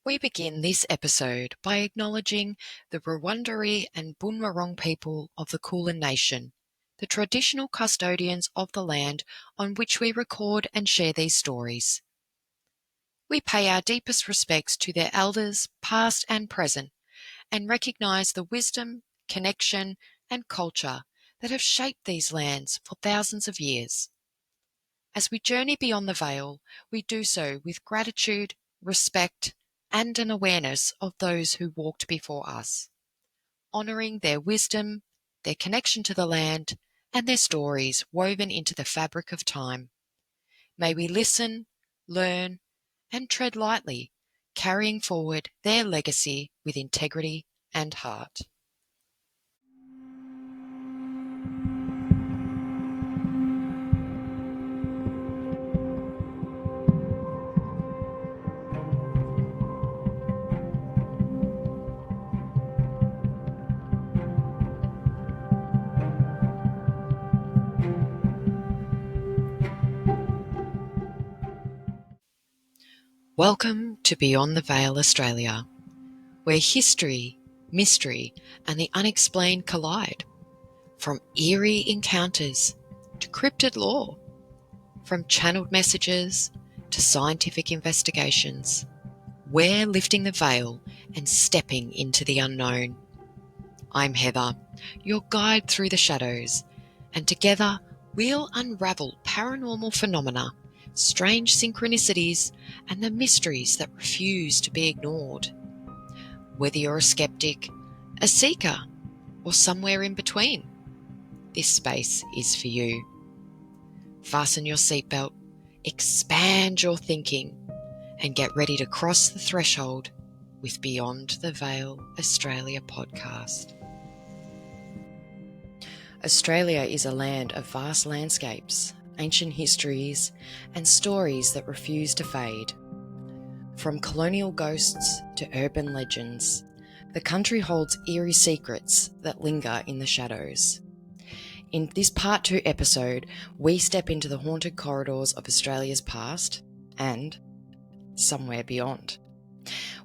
We begin this episode by acknowledging the Wurundjeri and Boonwurrung people of the Kulin Nation, the traditional custodians of the land on which we record and share these stories. We pay our deepest respects to their elders, past and present, and recognise the wisdom, connection, and culture that have shaped these lands for thousands of years. As we journey beyond the veil, we do so with gratitude, respect, and an awareness of those who walked before us, honouring their wisdom, their connection to the land, and their stories woven into the fabric of time. May we listen, learn, and tread lightly, carrying forward their legacy with integrity and heart. Welcome to Beyond the Veil Australia, where history, mystery, and the unexplained collide. From eerie encounters to cryptid lore, from channeled messages to scientific investigations, we're lifting the veil and stepping into the unknown. I'm Heather, your guide through the shadows, and together we'll unravel paranormal phenomena, strange synchronicities, and the mysteries that refuse to be ignored. Whether you're a skeptic, a seeker, or somewhere in between, this space is for you. Fasten your seatbelt, expand your thinking, and get ready to cross the threshold with Beyond the Veil Australia podcast. Australia is a land of vast landscapes, ancient histories, and stories that refuse to fade. From colonial ghosts to urban legends, the country holds eerie secrets that linger in the shadows. In this Part 2 episode, we step into the haunted corridors of Australia's past and somewhere beyond,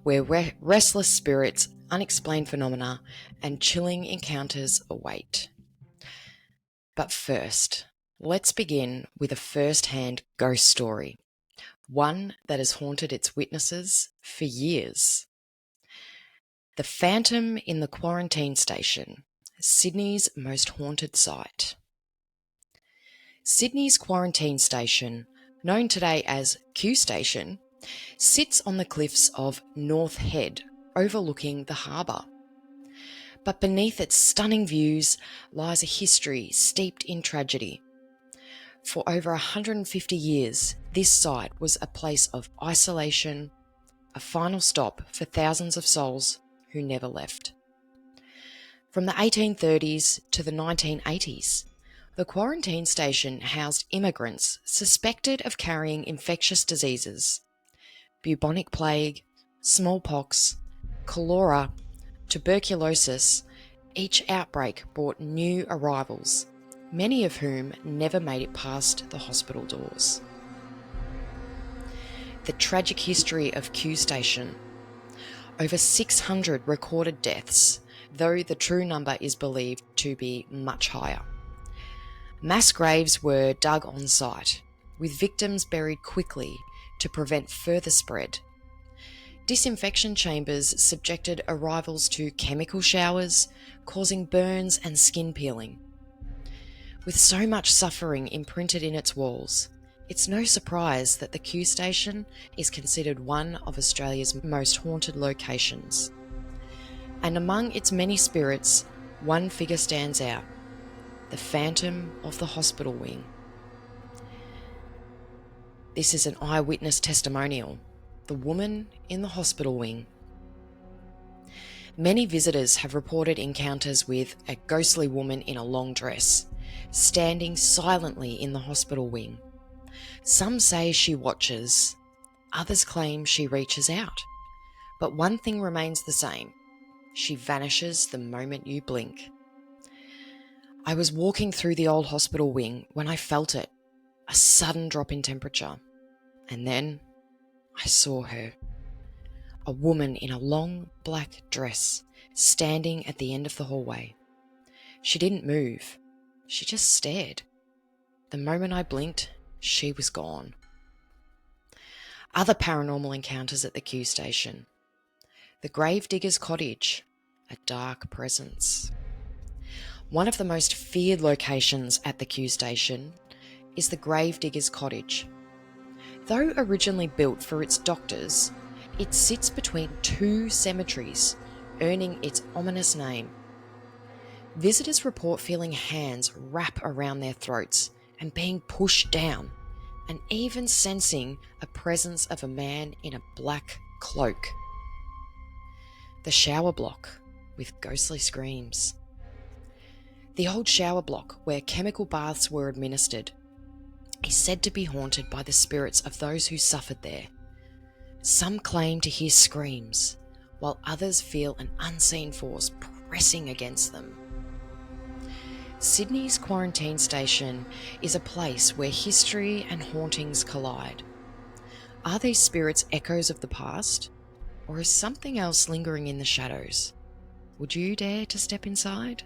where restless spirits, unexplained phenomena, and chilling encounters await. But first, let's begin with a first-hand ghost story, one that has haunted its witnesses for years. The Phantom in the Quarantine Station, Sydney's most haunted site. Sydney's Quarantine Station, known today as Q Station, sits on the cliffs of North Head, overlooking the harbour. But beneath its stunning views lies a history steeped in tragedy. For over 150 years, this site was a place of isolation, a final stop for thousands of souls who never left. From the 1830s to the 1980s, the quarantine station housed immigrants suspected of carrying infectious diseases, bubonic plague, smallpox, cholera, tuberculosis. Each outbreak brought new arrivals, many of whom never made it past the hospital doors. The tragic history of Q Station. Over 600 recorded deaths, though the true number is believed to be much higher. Mass graves were dug on site, with victims buried quickly to prevent further spread. Disinfection chambers subjected arrivals to chemical showers, causing burns and skin peeling. With so much suffering imprinted in its walls, it's no surprise that the Q Station is considered one of Australia's most haunted locations. And among its many spirits, one figure stands out: the Phantom of the Hospital Wing. This is an eyewitness testimonial, the woman in the hospital wing. Many visitors have reported encounters with a ghostly woman in a long dress, standing silently in the hospital wing. Some say she watches, others claim she reaches out. But one thing remains the same: she vanishes the moment you blink. I was walking through the old hospital wing when I felt it, a sudden drop in temperature. And then I saw her. a woman in a long black dress standing at the end of the hallway. She didn't move. She just stared. The moment I blinked, she was gone. Other paranormal encounters at the Q station. The Gravedigger's Cottage, a dark presence. One of the most feared locations at the Q station is the Gravedigger's Cottage. Though originally built for its doctors, it sits between two cemeteries, earning its ominous name. Visitors report feeling hands wrap around their throats and being pushed down, and even sensing a presence of a man in a black cloak. The shower block with ghostly screams. The old shower block where chemical baths were administered is said to be haunted by the spirits of those who suffered there. Some claim to hear screams, while others feel an unseen force pressing against them. Sydney's quarantine station is a place where history and hauntings collide. Are these spirits echoes of the past, or is something else lingering in the shadows? Would you dare to step inside?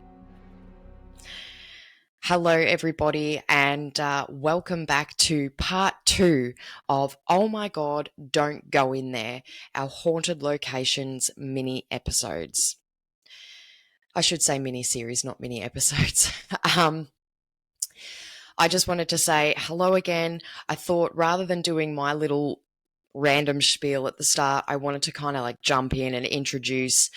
Hello, everybody, and welcome back to part 2 of Oh My God, Don't Go In There, our Haunted Locations mini episodes. I should say mini series, not mini episodes. I just wanted to say hello again. I thought rather than doing my little random spiel at the start, I wanted to kind of like jump in and introduce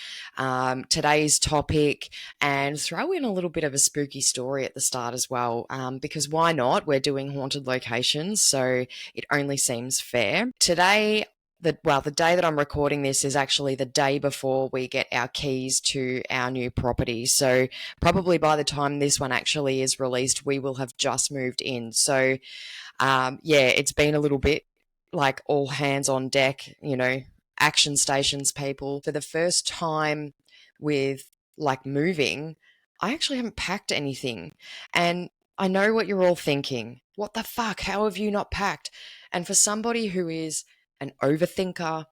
today's topic and throw in a little bit of a spooky story at the start as well, because why not? We're doing haunted locations, so it only seems fair. Today, the day that I'm recording this is actually the day before we get our keys to our new property. So probably by the time this one actually is released, we will have just moved in. So it's been a little bit like all hands on deck, action stations people. For the first time with like moving, I actually haven't packed anything. And I know what you're all thinking. What the fuck? How have you not packed? And for somebody who is an overthinker,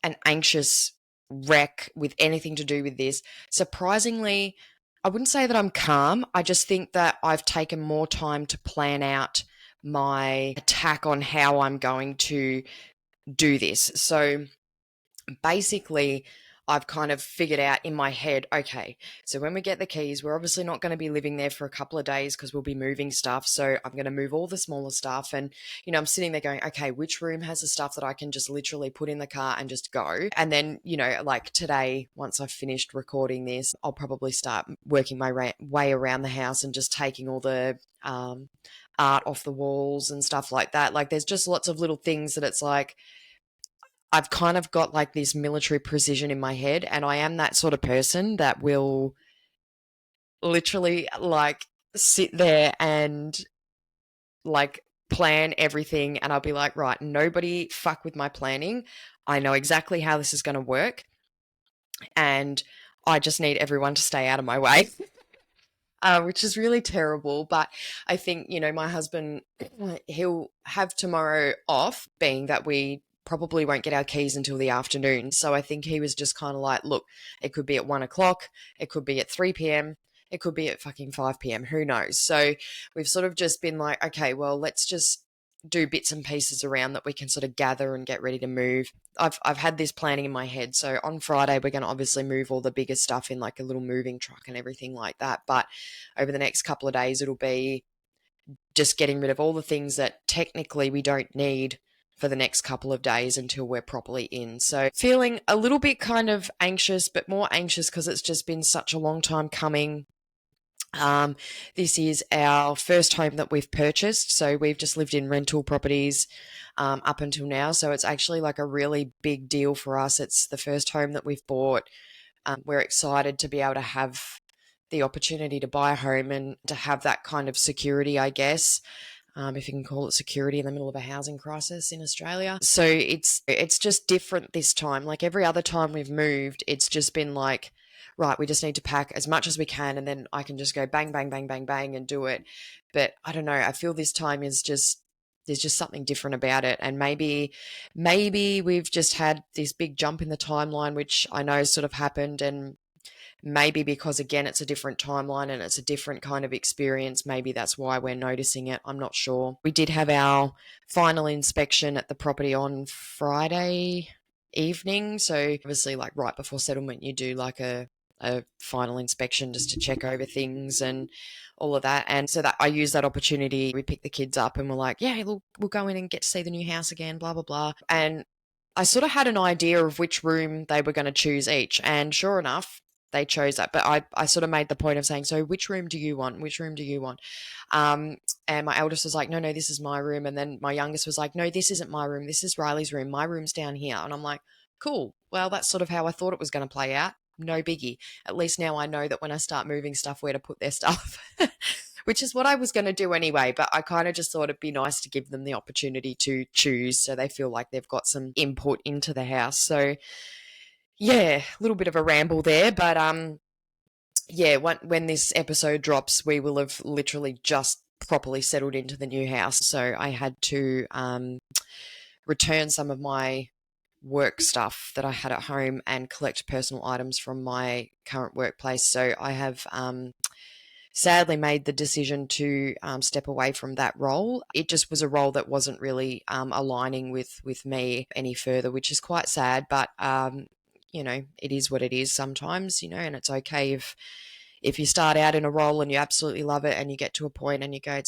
an anxious wreck with anything to do with this, surprisingly, I wouldn't say that I'm calm. I just think that I've taken more time to plan out my attack on how I'm going to do this. So basically, I've kind of figured out in my head, okay, so when we get the keys, we're obviously not going to be living there for a couple of days because we'll be moving stuff. So I'm going to move all the smaller stuff. And, I'm sitting there going, okay, which room has the stuff that I can just literally put in the car and just go? And then, like today, once I've finished recording this, I'll probably start working my way around the house and just taking all the art off the walls and stuff like that. Like there's just lots of little things that it's like, I've kind of got like this military precision in my head, and I am that sort of person that will literally like sit there and like plan everything, and I'll be like, right, nobody fuck with my planning. I know exactly how this is going to work, and I just need everyone to stay out of my way. Which is really terrible. But I think, my husband, he'll have tomorrow off, being that we probably won't get our keys until the afternoon. So I think he was just kind of like, look, it could be at 1 o'clock, it could be at 3 p.m., it could be at fucking 5 p.m., who knows? So we've sort of just been like, okay, well, let's just do bits and pieces around that we can sort of gather and get ready to move. I've had this planning in my head. So on Friday, we're going to obviously move all the bigger stuff in like a little moving truck and everything like that. But over the next couple of days, it'll be just getting rid of all the things that technically we don't need for the next couple of days until we're properly in. So feeling a little bit kind of anxious, but more anxious because it's just been such a long time coming. This is our first home that we've purchased. So we've just lived in rental properties up until now. So it's actually like a really big deal for us. It's the first home that we've bought. We're excited to be able to have the opportunity to buy a home and to have that kind of security, I guess. If you can call it security in the middle of a housing crisis in Australia. So it's just different this time. Like every other time we've moved, it's just been like, right, we just need to pack as much as we can and then I can just go bang, bang, bang, bang, bang and do it. But I don't know, I feel this time is just There's just something different about it. And maybe we've just had this big jump in the timeline, which I know sort of happened, and maybe because, again, it's a different timeline and it's a different kind of experience, maybe that's why we're noticing it. I'm not sure. We did have our final inspection at the property on Friday evening. So obviously, like right before settlement, you do like a final inspection just to check over things and all of that. And so that I used that opportunity. We picked the kids up and we're like, yeah, we'll go in and get to see the new house again, blah, blah, blah. And I sort of had an idea of which room they were going to choose each. And sure enough, they chose that. But I sort of made the point of saying, so which room do you want? Which room do you want? And my eldest was like, no, this is my room. And then my youngest was like, no, this isn't my room. This is Riley's room. My room's down here. And I'm like, cool. Well, that's sort of how I thought it was going to play out. No biggie. At least now I know that when I start moving stuff, where to put their stuff, which is what I was going to do anyway. But I kind of just thought it'd be nice to give them the opportunity to choose so they feel like they've got some input into the house. So, yeah, a little bit of a ramble there. But yeah, when this episode drops, we will have literally just properly settled into the new house. So I had to return some of my work stuff that I had at home and collect personal items from my current workplace. So I have sadly made the decision to step away from that role. It just was a role that wasn't really aligning with me any further, which is quite sad. But it is what it is sometimes, and it's okay if you start out in a role and you absolutely love it and you get to a point and you go,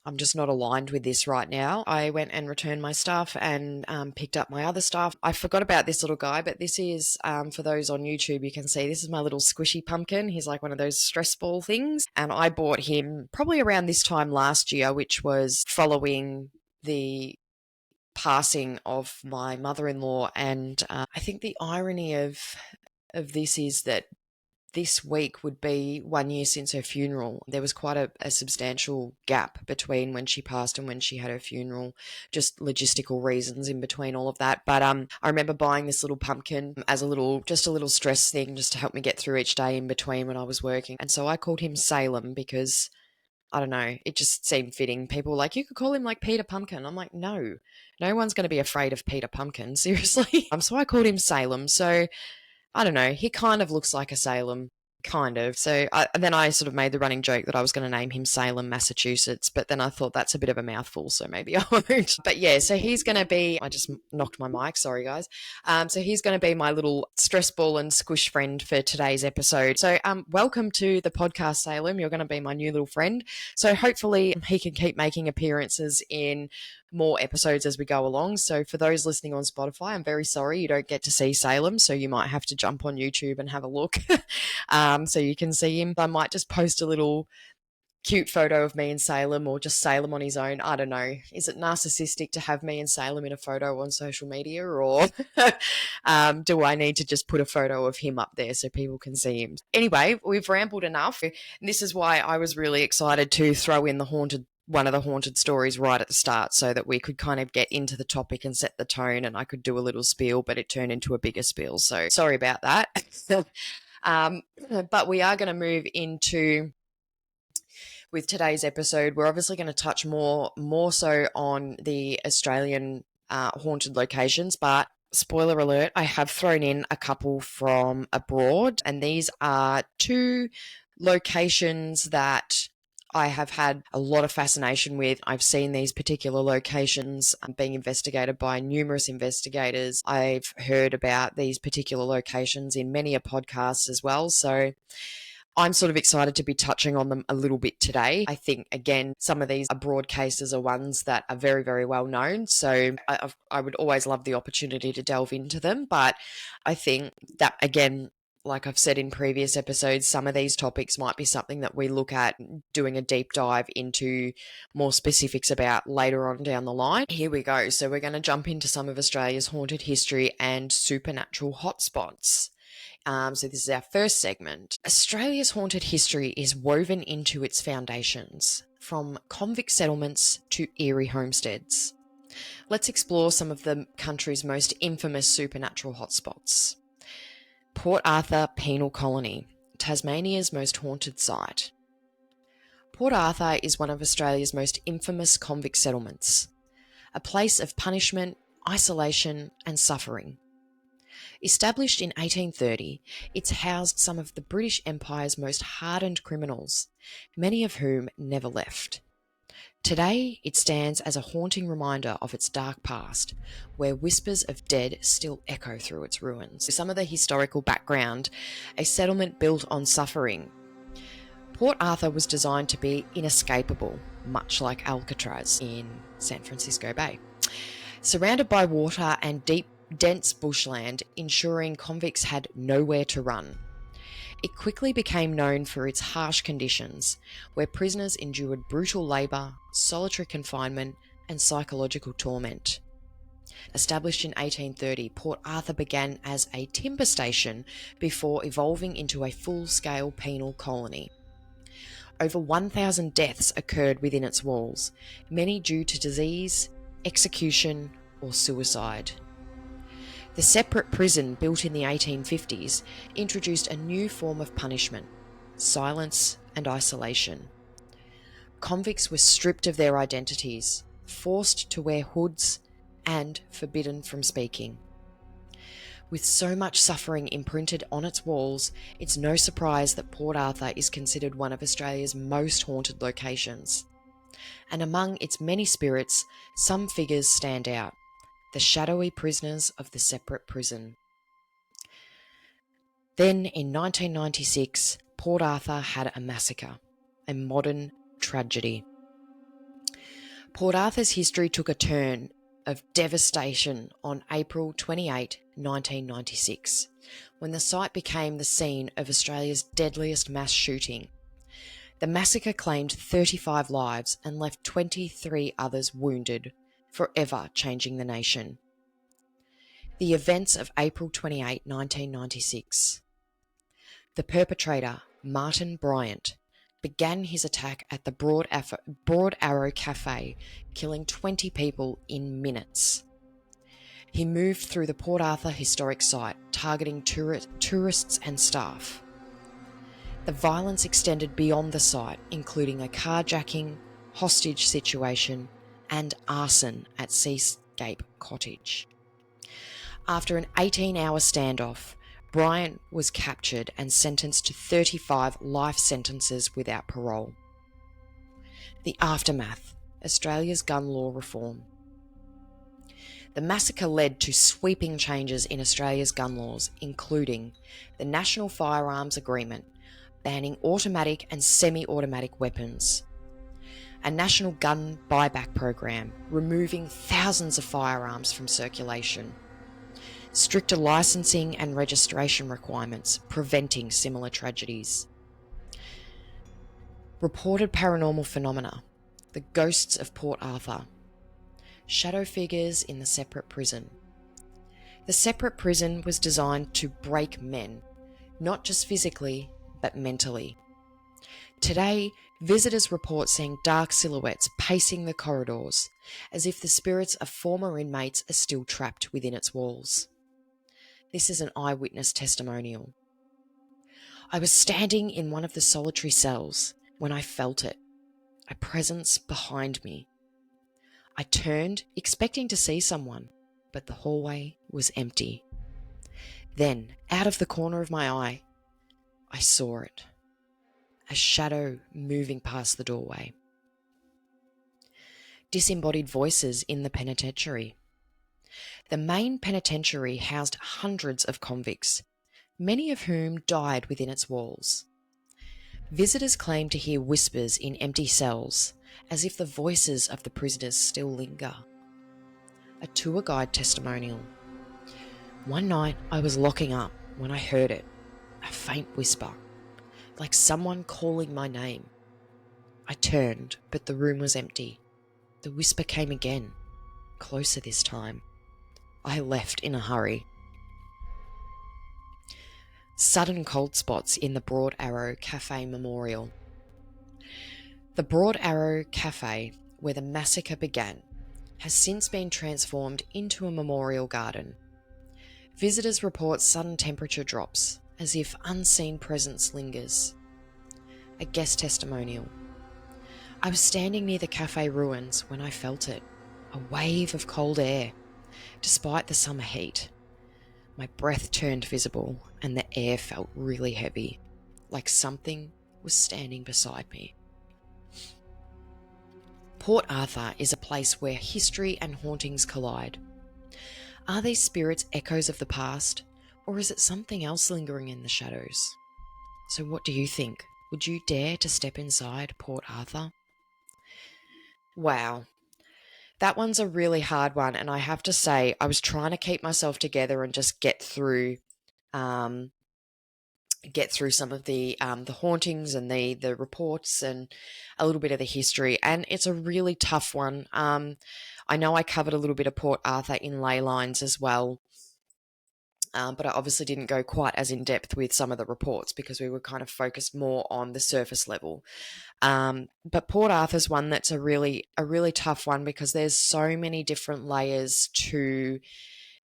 I'm just not aligned with this right now. I went and returned my stuff and picked up my other stuff. I forgot about this little guy, but this is, for those on YouTube, you can see this is my little squishy pumpkin. He's like one of those stress ball things. And I bought him probably around this time last year, which was following the passing of my mother-in-law. And I think the irony of this is that this week would be 1 year since her funeral. There was quite a substantial gap between when she passed and when she had her funeral, just logistical reasons in between all of that. But I remember buying this little pumpkin as a little stress thing just to help me get through each day in between when I was working. And so I called him Salem because, I don't know, it just seemed fitting. People were like, you could call him like Peter Pumpkin. I'm like, no one's going to be afraid of Peter Pumpkin, seriously. So I called him Salem. So I don't know, he kind of looks like a Salem, kind of. So then I sort of made the running joke that I was going to name him Salem, Massachusetts, but then I thought that's a bit of a mouthful, so maybe I won't. But yeah, so he's going to be, I just knocked my mic, sorry guys. So he's going to be my little stress ball and squish friend for today's episode. So welcome to the podcast, Salem. You're going to be my new little friend. So hopefully he can keep making appearances in more episodes as we go along. So for those listening on Spotify, I'm very sorry you don't get to see Salem, so you might have to jump on YouTube and have a look so you can see him. I might just post a little cute photo of me and Salem, or just Salem on his own. I don't know. Is it narcissistic to have me and Salem in a photo on social media, or do I need to just put a photo of him up there so people can see him? Anyway, we've rambled enough. And this is why I was really excited to throw in one of the haunted stories right at the start so that we could kind of get into the topic and set the tone, and I could do a little spiel, but it turned into a bigger spiel. So sorry about that. But we are going to move into, with today's episode, we're obviously going to touch more so on the Australian haunted locations, but spoiler alert, I have thrown in a couple from abroad, and these are two locations that I have had a lot of fascination with. I've seen these particular locations being investigated by numerous investigators. I've heard about these particular locations in many a podcast as well. So I'm sort of excited to be touching on them a little bit today. I think, again, some of these abroad cases are ones that are very, very well known. So I would always love the opportunity to delve into them. But I think that, again, like I've said in previous episodes, some of these topics might be something that we look at doing a deep dive into more specifics about later on down the line. Here we go. So we're going to jump into some of Australia's haunted history and supernatural hotspots. So this is our first segment. Australia's haunted history is woven into its foundations, from convict settlements to eerie homesteads. Let's explore some of the country's most infamous supernatural hotspots. Port Arthur Penal Colony, Tasmania's most haunted site. Port Arthur is one of Australia's most infamous convict settlements, a place of punishment, isolation and suffering. Established in 1830, it's housed some of the British Empire's most hardened criminals, many of whom never left. Today, it stands as a haunting reminder of its dark past, where whispers of dead still echo through its ruins. Some of the historical background: a settlement built on suffering. Port Arthur was designed to be inescapable, much like Alcatraz in San Francisco Bay. Surrounded by water and deep, dense bushland, ensuring convicts had nowhere to run. It quickly became known for its harsh conditions, where prisoners endured brutal labour, solitary confinement, and psychological torment. Established in 1830, Port Arthur began as a timber station before evolving into a full-scale penal colony. Over 1,000 deaths occurred within its walls, many due to disease, execution, or suicide. The separate prison, built in the 1850s, introduced a new form of punishment: silence and isolation. Convicts were stripped of their identities, forced to wear hoods, and forbidden from speaking. With so much suffering imprinted on its walls, it's no surprise that Port Arthur is considered one of Australia's most haunted locations. And among its many spirits, some figures stand out: the shadowy prisoners of the separate prison. Then, in 1996, Port Arthur had a massacre, a modern tragedy. Port Arthur's history took a turn of devastation on April 28, 1996, when the site became the scene of Australia's deadliest mass shooting. The massacre claimed 35 lives and left 23 others wounded, forever changing the nation. The events of April 28, 1996. The perpetrator, Martin Bryant, began his attack at the Broad Arrow Cafe, killing 20 people in minutes. He moved through the Port Arthur historic site, targeting tourists and staff. The violence extended beyond the site, including a carjacking, hostage situation, and arson at Seascape Cottage. After an 18-hour standoff, Bryant was captured and sentenced to 35 life sentences without parole. The aftermath: Australia's gun law reform. The massacre led to sweeping changes in Australia's gun laws, including the National Firearms Agreement, banning automatic and semi-automatic weapons, a national gun buyback program, removing thousands of firearms from circulation, stricter licensing and registration requirements, preventing similar tragedies. Reported paranormal phenomena: the ghosts of Port Arthur, shadow figures in the separate prison. The separate prison was designed to break men, not just physically, but mentally. Today, visitors report seeing dark silhouettes pacing the corridors, as if the spirits of former inmates are still trapped within its walls. This is an eyewitness testimonial. I was standing in one of the solitary cells when I felt it, a presence behind me. I turned, expecting to see someone, but the hallway was empty. Then, out of the corner of my eye, I saw it. A shadow moving past the doorway. Disembodied voices in the penitentiary. The main penitentiary housed hundreds of convicts, many of whom died within its walls. Visitors claim to hear whispers in empty cells, as if the voices of the prisoners still linger. A tour guide testimonial. One night I was locking up when I heard it, a faint whisper, like someone calling my name. I turned, but the room was empty. The whisper came again, closer this time. I left in a hurry. Sudden cold spots in the Broad Arrow Cafe Memorial. The Broad Arrow Cafe, where the massacre began, has since been transformed into a memorial garden. Visitors report sudden temperature drops, as if unseen presence lingers. A guest testimonial. I was standing near the cafe ruins when I felt it, a wave of cold air. Despite the summer heat, my breath turned visible and the air felt really heavy, like something was standing beside me. Port Arthur is a place where history and hauntings collide. Are these spirits echoes of the past, or is it something else lingering in the shadows? So what do you think? Would you dare to step inside Port Arthur? Wow, that one's a really hard one, and I have to say I was trying to keep myself together and just get through some of the hauntings and the reports and a little bit of the history, and it's a really tough one. I know I covered a little bit of Port Arthur in ley lines as well, but I obviously didn't go quite as in depth with some of the reports because we were kind of focused more on the surface level. But Port Arthur's one that's a really tough one because there's so many different layers to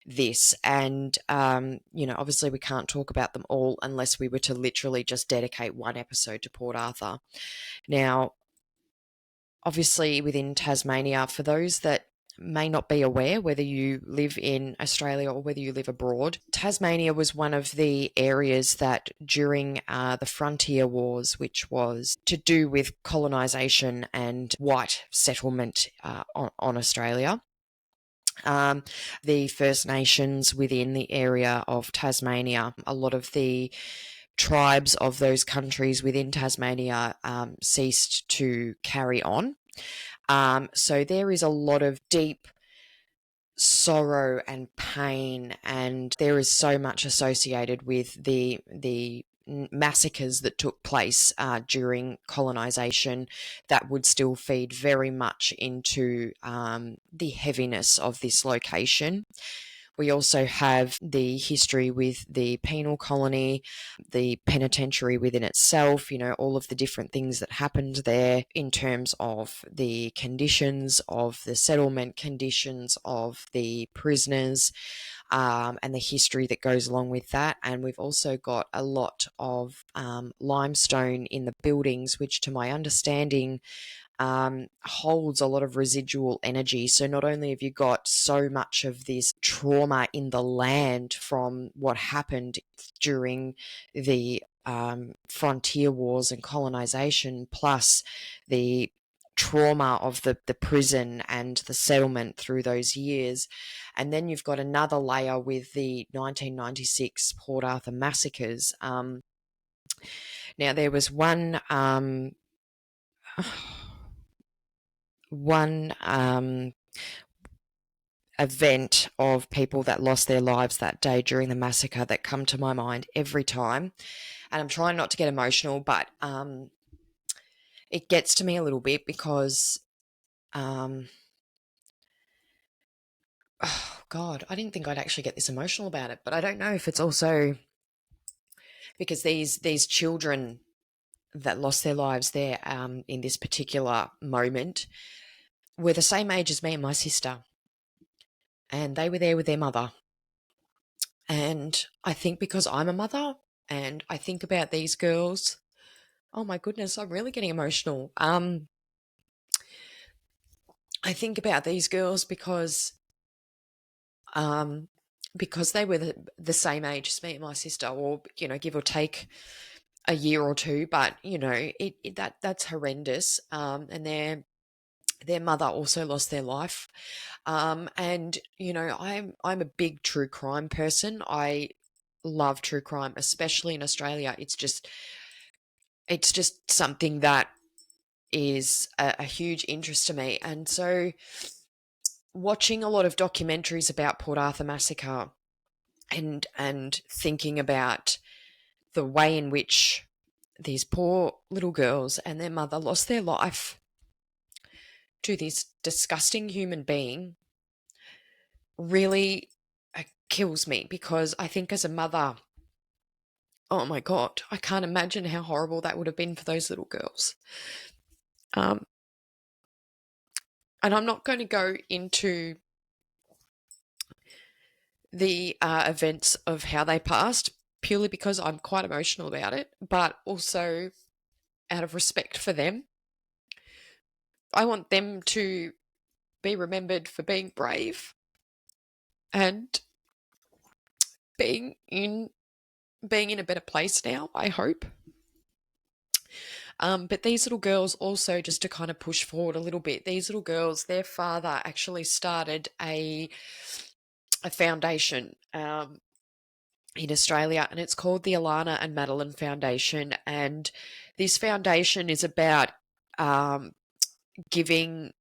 this, and obviously we can't talk about them all unless we were to literally just dedicate one episode to Port Arthur. Now, obviously within Tasmania, for those that may not be aware, whether you live in Australia or whether you live abroad, Tasmania was one of the areas that during the Frontier Wars, which was to do with colonisation and white settlement on Australia, the First Nations within the area of Tasmania, a lot of the tribes of those countries within Tasmania ceased to carry on. So there is a lot of deep sorrow and pain, and there is so much associated with the massacres that took place during colonisation that would still feed very much into the heaviness of this location. We also have the history with the penal colony, the penitentiary within itself, all of the different things that happened there in terms of the conditions of the settlement, conditions of the prisoners, and the history that goes along with that. And we've also got a lot of limestone in the buildings, which to my understanding holds a lot of residual energy. So not only have you got so much of this trauma in the land from what happened during the frontier wars and colonization, plus the trauma of the prison and the settlement through those years. And then you've got another layer with the 1996 Port Arthur massacres. Now, there was one event of people that lost their lives that day during the massacre that come to my mind every time. And I'm trying not to get emotional, but it gets to me a little bit because, oh God, I didn't think I'd actually get this emotional about it, but I don't know if it's also because these children that lost their lives there in this particular moment were the same age as me and my sister. And they were there with their mother. And I think because I'm a mother and I think about these girls, oh my goodness, I'm really getting emotional. I think about these girls because they were the same age as me and my sister, or give or take a year or two. But that's horrendous. And their mother also lost their life. And I'm a big true crime person. I love true crime, especially in Australia. It's just something that is a huge interest to me. And so watching a lot of documentaries about Port Arthur massacre and thinking about the way in which these poor little girls and their mother lost their life to this disgusting human being really kills me, because I think as a mother, oh my God, I can't imagine how horrible that would have been for those little girls. And I'm not going to go into the events of how they passed, purely because I'm quite emotional about it, but also out of respect for them. I want them to be remembered for being brave and being in a better place now, I hope. But these little girls also, just to kind of push forward a little bit, these little girls, their father actually started a foundation in Australia, and it's called the Alana and Madeline Foundation. And this foundation is about giving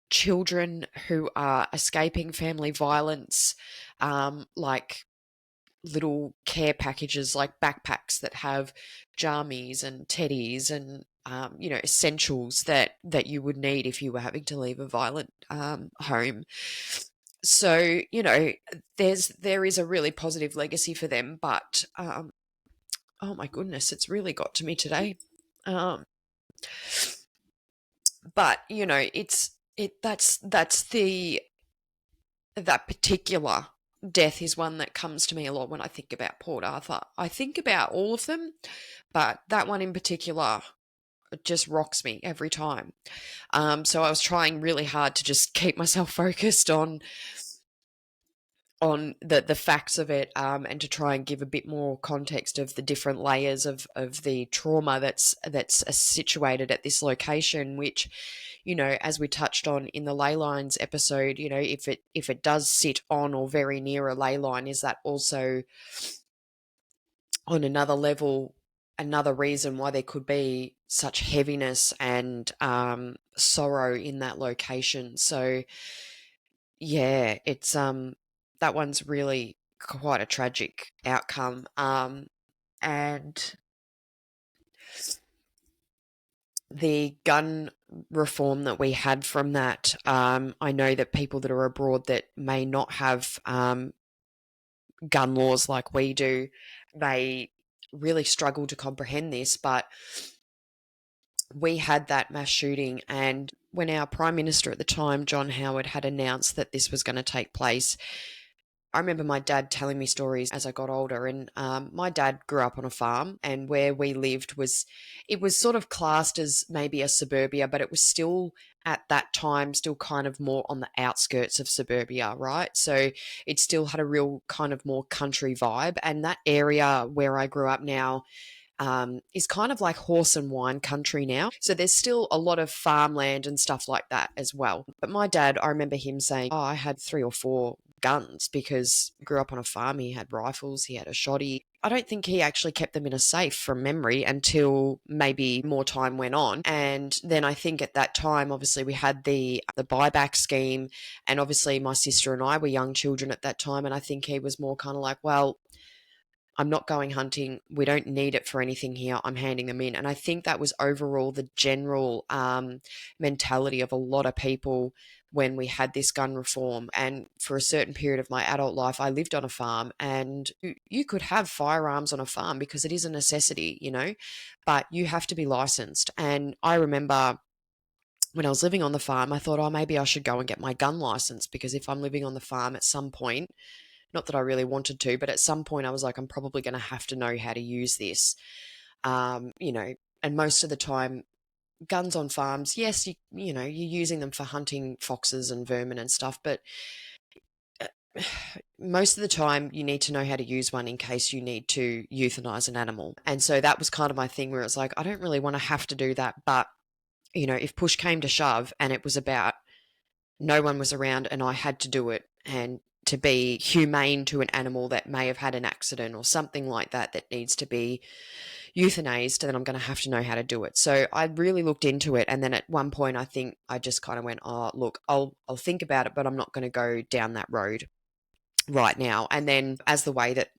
children who are escaping family violence, like little care packages, like backpacks that have jammies and teddies and essentials that you would need if you were having to leave a violent home. So there is a really positive legacy for them, but oh my goodness, it's really got to me today. But that particular death is one that comes to me a lot when I think about Port Arthur. I think about all of them, but that one in particular just rocks me every time. So I was trying really hard to just keep myself focused on the facts of it, and to try and give a bit more context of the different layers of the trauma that's situated at this location, which, as we touched on in the ley lines episode, if it does sit on or very near a ley line, is that also on another level another reason why there could be such heaviness and sorrow in that location? So yeah, it's that one's really quite a tragic outcome. And the gun reform that we had from that, I know that people that are abroad that may not have gun laws like we do, they really struggle to comprehend this, but we had that mass shooting, and when our Prime Minister at the time, John Howard, had announced that this was going to take place, I remember my dad telling me stories as I got older, and my dad grew up on a farm, and where we lived was sort of classed as maybe a suburbia, but it was still at that time still kind of more on the outskirts of suburbia, right? So it still had a real kind of more country vibe, and that area where I grew up now is kind of like horse and wine country now. So there's still a lot of farmland and stuff like that as well. But my dad, I remember him saying, oh, I had 3 or 4 guns because he grew up on a farm. He had rifles, he had a shoddy. I don't think he actually kept them in a safe from memory until maybe more time went on. And then I think at that time, obviously, we had the buyback scheme. And obviously, my sister and I were young children at that time. And I think he was more kind of like, well, I'm not going hunting. We don't need it for anything here. I'm handing them in. And I think that was overall the general mentality of a lot of people when we had this gun reform. And for a certain period of my adult life, I lived on a farm, and you could have firearms on a farm because it is a necessity, but you have to be licensed. And I remember when I was living on the farm, I thought, oh, maybe I should go and get my gun license, because if I'm living on the farm at some point, not that I really wanted to, but at some point I was like, I'm probably going to have to know how to use this. And most of the time, guns on farms, yes, you're using them for hunting foxes and vermin and stuff, but most of the time you need to know how to use one in case you need to euthanize an animal. And so that was kind of my thing, where it's like, I don't really want to have to do that, but if push came to shove and it was about no one was around and I had to do it, and to be humane to an animal that may have had an accident or something like that that needs to be euthanized, then I'm going to have to know how to do it. So I really looked into it, and then at one point I think I just kind of went, oh, look, I'll think about it, but I'm not going to go down that road right now. And then as the way that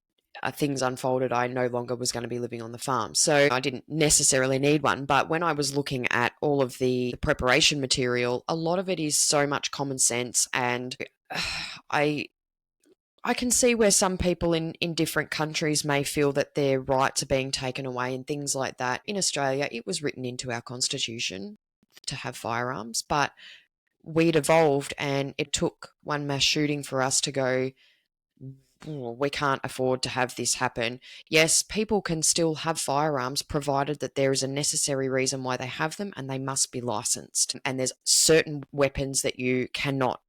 things unfolded, I no longer was going to be living on the farm. So I didn't necessarily need one. But when I was looking at all of the preparation material, a lot of it is so much common sense. And I can see where some people in different countries may feel that their rights are being taken away and things like that. In Australia, it was written into our constitution to have firearms, but we'd evolved, and it took one mass shooting for us to go, we can't afford to have this happen. Yes, people can still have firearms provided that there is a necessary reason why they have them and they must be licensed. And there's certain weapons that you cannot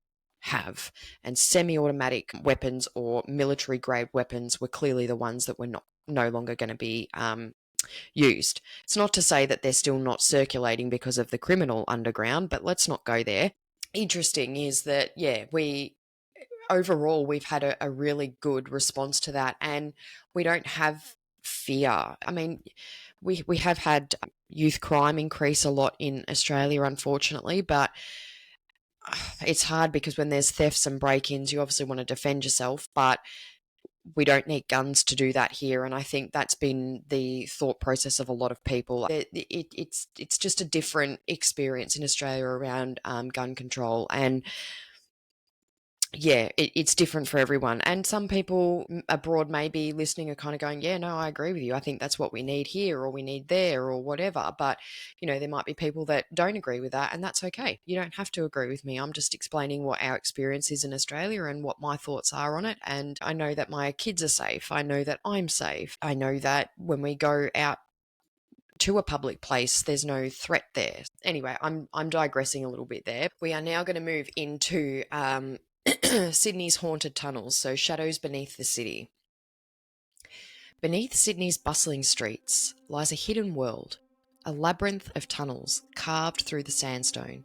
have. And semi-automatic weapons or military-grade weapons were clearly the ones that were no longer going to be used. It's not to say that they're still not circulating because of the criminal underground, but let's not go there. Interesting is that, overall, we've had a really good response to that, and we don't have fear. I mean, we have had youth crime increase a lot in Australia, unfortunately, but it's hard because when there's thefts and break-ins, you obviously want to defend yourself, but we don't need guns to do that here. And I think that's been the thought process of a lot of people. It's just a different experience in Australia around gun control. And it's different for everyone. And some people abroad may be listening are kind of going, yeah, no, I agree with you. I think that's what we need here or we need there or whatever. But, there might be people that don't agree with that, and that's okay. You don't have to agree with me. I'm just explaining what our experience is in Australia and what my thoughts are on it. And I know that my kids are safe. I know that I'm safe. I know that when we go out to a public place, there's no threat there. Anyway, I'm digressing a little bit there. We are now going to move into Sydney's haunted tunnels, so shadows beneath the city. Beneath Sydney's bustling streets lies a hidden world, a labyrinth of tunnels carved through the sandstone,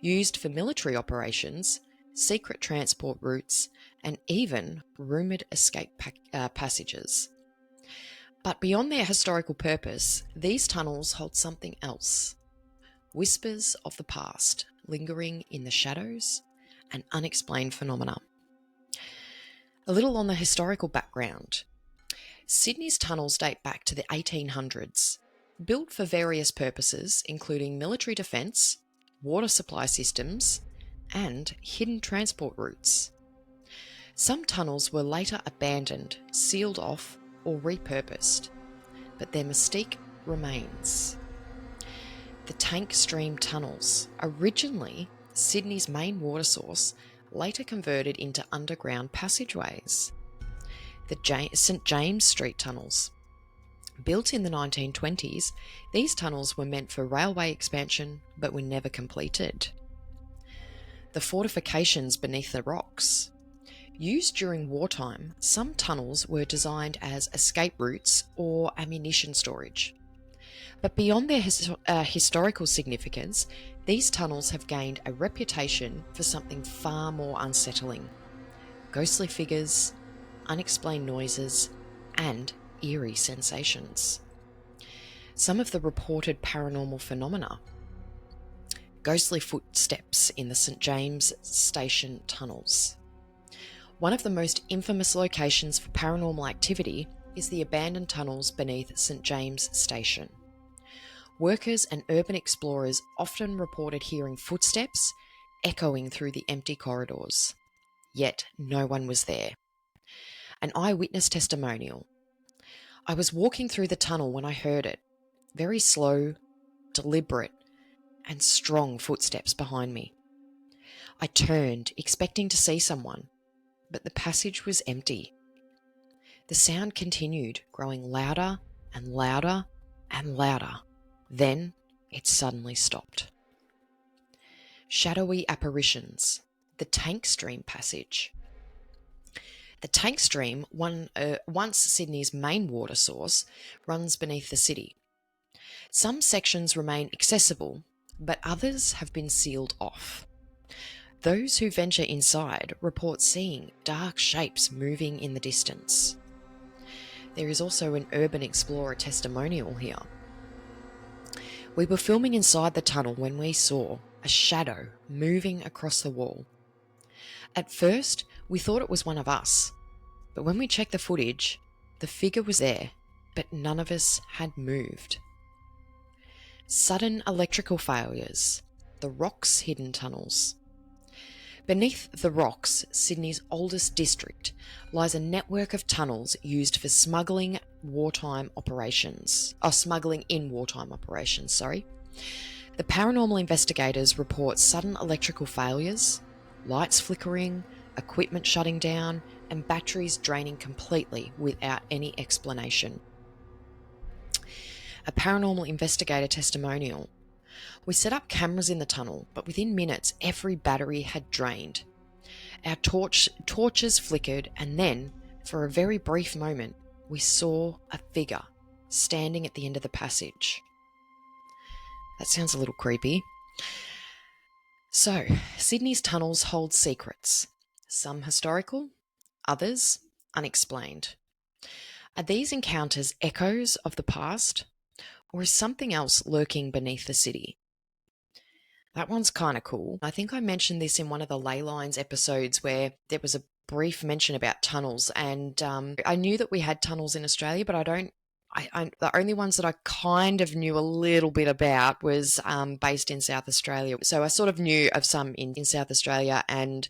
used for military operations, secret transport routes, and even rumoured escape passages. But beyond their historical purpose, these tunnels hold something else. Whispers of the past lingering in the shadows and unexplained phenomena. A little on the historical background. Sydney's tunnels date back to the 1800s, built for various purposes including military defence, water supply systems, and hidden transport routes. Some tunnels were later abandoned, sealed off, or repurposed, but their mystique remains. The Tank Stream tunnels, originally Sydney's main water source, later converted into underground passageways. The St James Street tunnels. Built in the 1920s, these tunnels were meant for railway expansion but were never completed. The fortifications beneath the rocks. Used during wartime, some tunnels were designed as escape routes or ammunition storage. But beyond their historical significance, these tunnels have gained a reputation for something far more unsettling. Ghostly figures, unexplained noises, and eerie sensations. Some of the reported paranormal phenomena. Ghostly footsteps in the St James Station tunnels. One of the most infamous locations for paranormal activity is the abandoned tunnels beneath St James Station. Workers and urban explorers often reported hearing footsteps echoing through the empty corridors. Yet no one was there. An eyewitness testimonial. I was walking through the tunnel when I heard it. Very slow, deliberate, and strong footsteps behind me. I turned, expecting to see someone, but the passage was empty. The sound continued, growing louder and louder and louder. Then it suddenly stopped. Shadowy apparitions. The Tank Stream passage. The Tank Stream, once Sydney's main water source, runs beneath the city. Some sections remain accessible, but others have been sealed off. Those who venture inside report seeing dark shapes moving in the distance. There is also an urban explorer testimonial here. We were filming inside the tunnel when we saw a shadow moving across the wall. At first, we thought it was one of us, but when we checked the footage, the figure was there, but none of us had moved. Sudden electrical failures. The Rocks hidden tunnels. Beneath the Rocks, Sydney's oldest district, lies a network of tunnels used for smuggling in wartime operations. The paranormal investigators report sudden electrical failures, lights flickering, equipment shutting down, and batteries draining completely without any explanation. A paranormal investigator testimonial. We set up cameras in the tunnel, but within minutes every battery had drained. Our torches flickered, and then, for a very brief moment, we saw a figure standing at the end of the passage. That sounds a little creepy. So, Sydney's tunnels hold secrets, some historical, others unexplained. Are these encounters echoes of the past, or is something else lurking beneath the city? That one's kind of cool. I think I mentioned this in one of the ley lines episodes where there was a brief mention about tunnels, and I knew that we had tunnels in Australia, but the only ones that I kind of knew a little bit about was based in South Australia. So I sort of knew of some in South Australia, and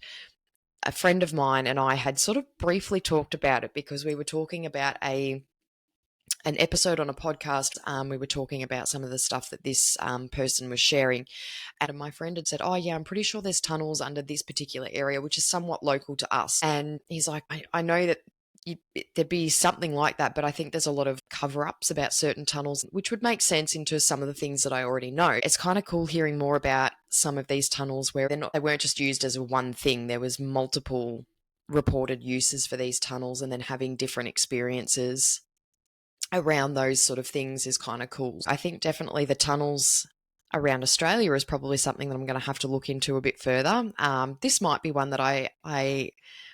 a friend of mine and I had sort of briefly talked about it because we were talking about an episode on a podcast. We were talking about some of the stuff that this person was sharing, and my friend had said, oh yeah, I'm pretty sure there's tunnels under this particular area, which is somewhat local to us. And he's like, I know that there'd be something like that, but I think there's a lot of cover-ups about certain tunnels, which would make sense into some of the things that I already know. It's kind of cool hearing more about some of these tunnels where they weren't just used as one thing. There was multiple reported uses for these tunnels, and then having different experiences around those sort of things is kind of cool. I think definitely the tunnels around Australia is probably something that I'm going to have to look into a bit further. This might be one that I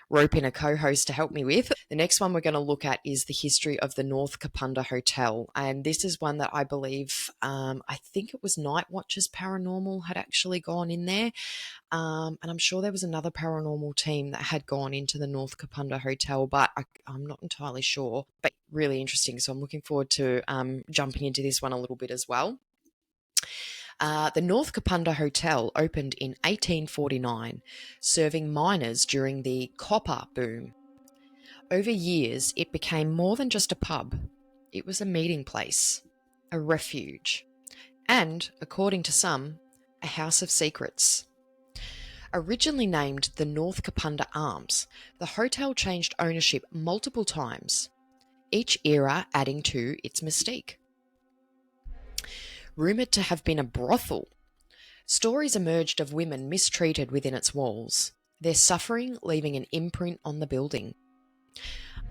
rope in a co-host to help me with. The next one we're going to look at is the history of the North Kapunda Hotel, and this is one that I believe, I think it was Night Watchers Paranormal had actually gone in there, and I'm sure there was another paranormal team that had gone into the North Kapunda Hotel, but I'm not entirely sure, but really interesting, so I'm looking forward to jumping into this one a little bit as well. The North Kapunda Hotel opened in 1849, serving miners during the copper boom. Over years, it became more than just a pub. It was a meeting place, a refuge, and, according to some, a house of secrets. Originally named the North Kapunda Arms, the hotel changed ownership multiple times, each era adding to its mystique. Rumoured to have been a brothel, stories emerged of women mistreated within its walls, their suffering leaving an imprint on the building.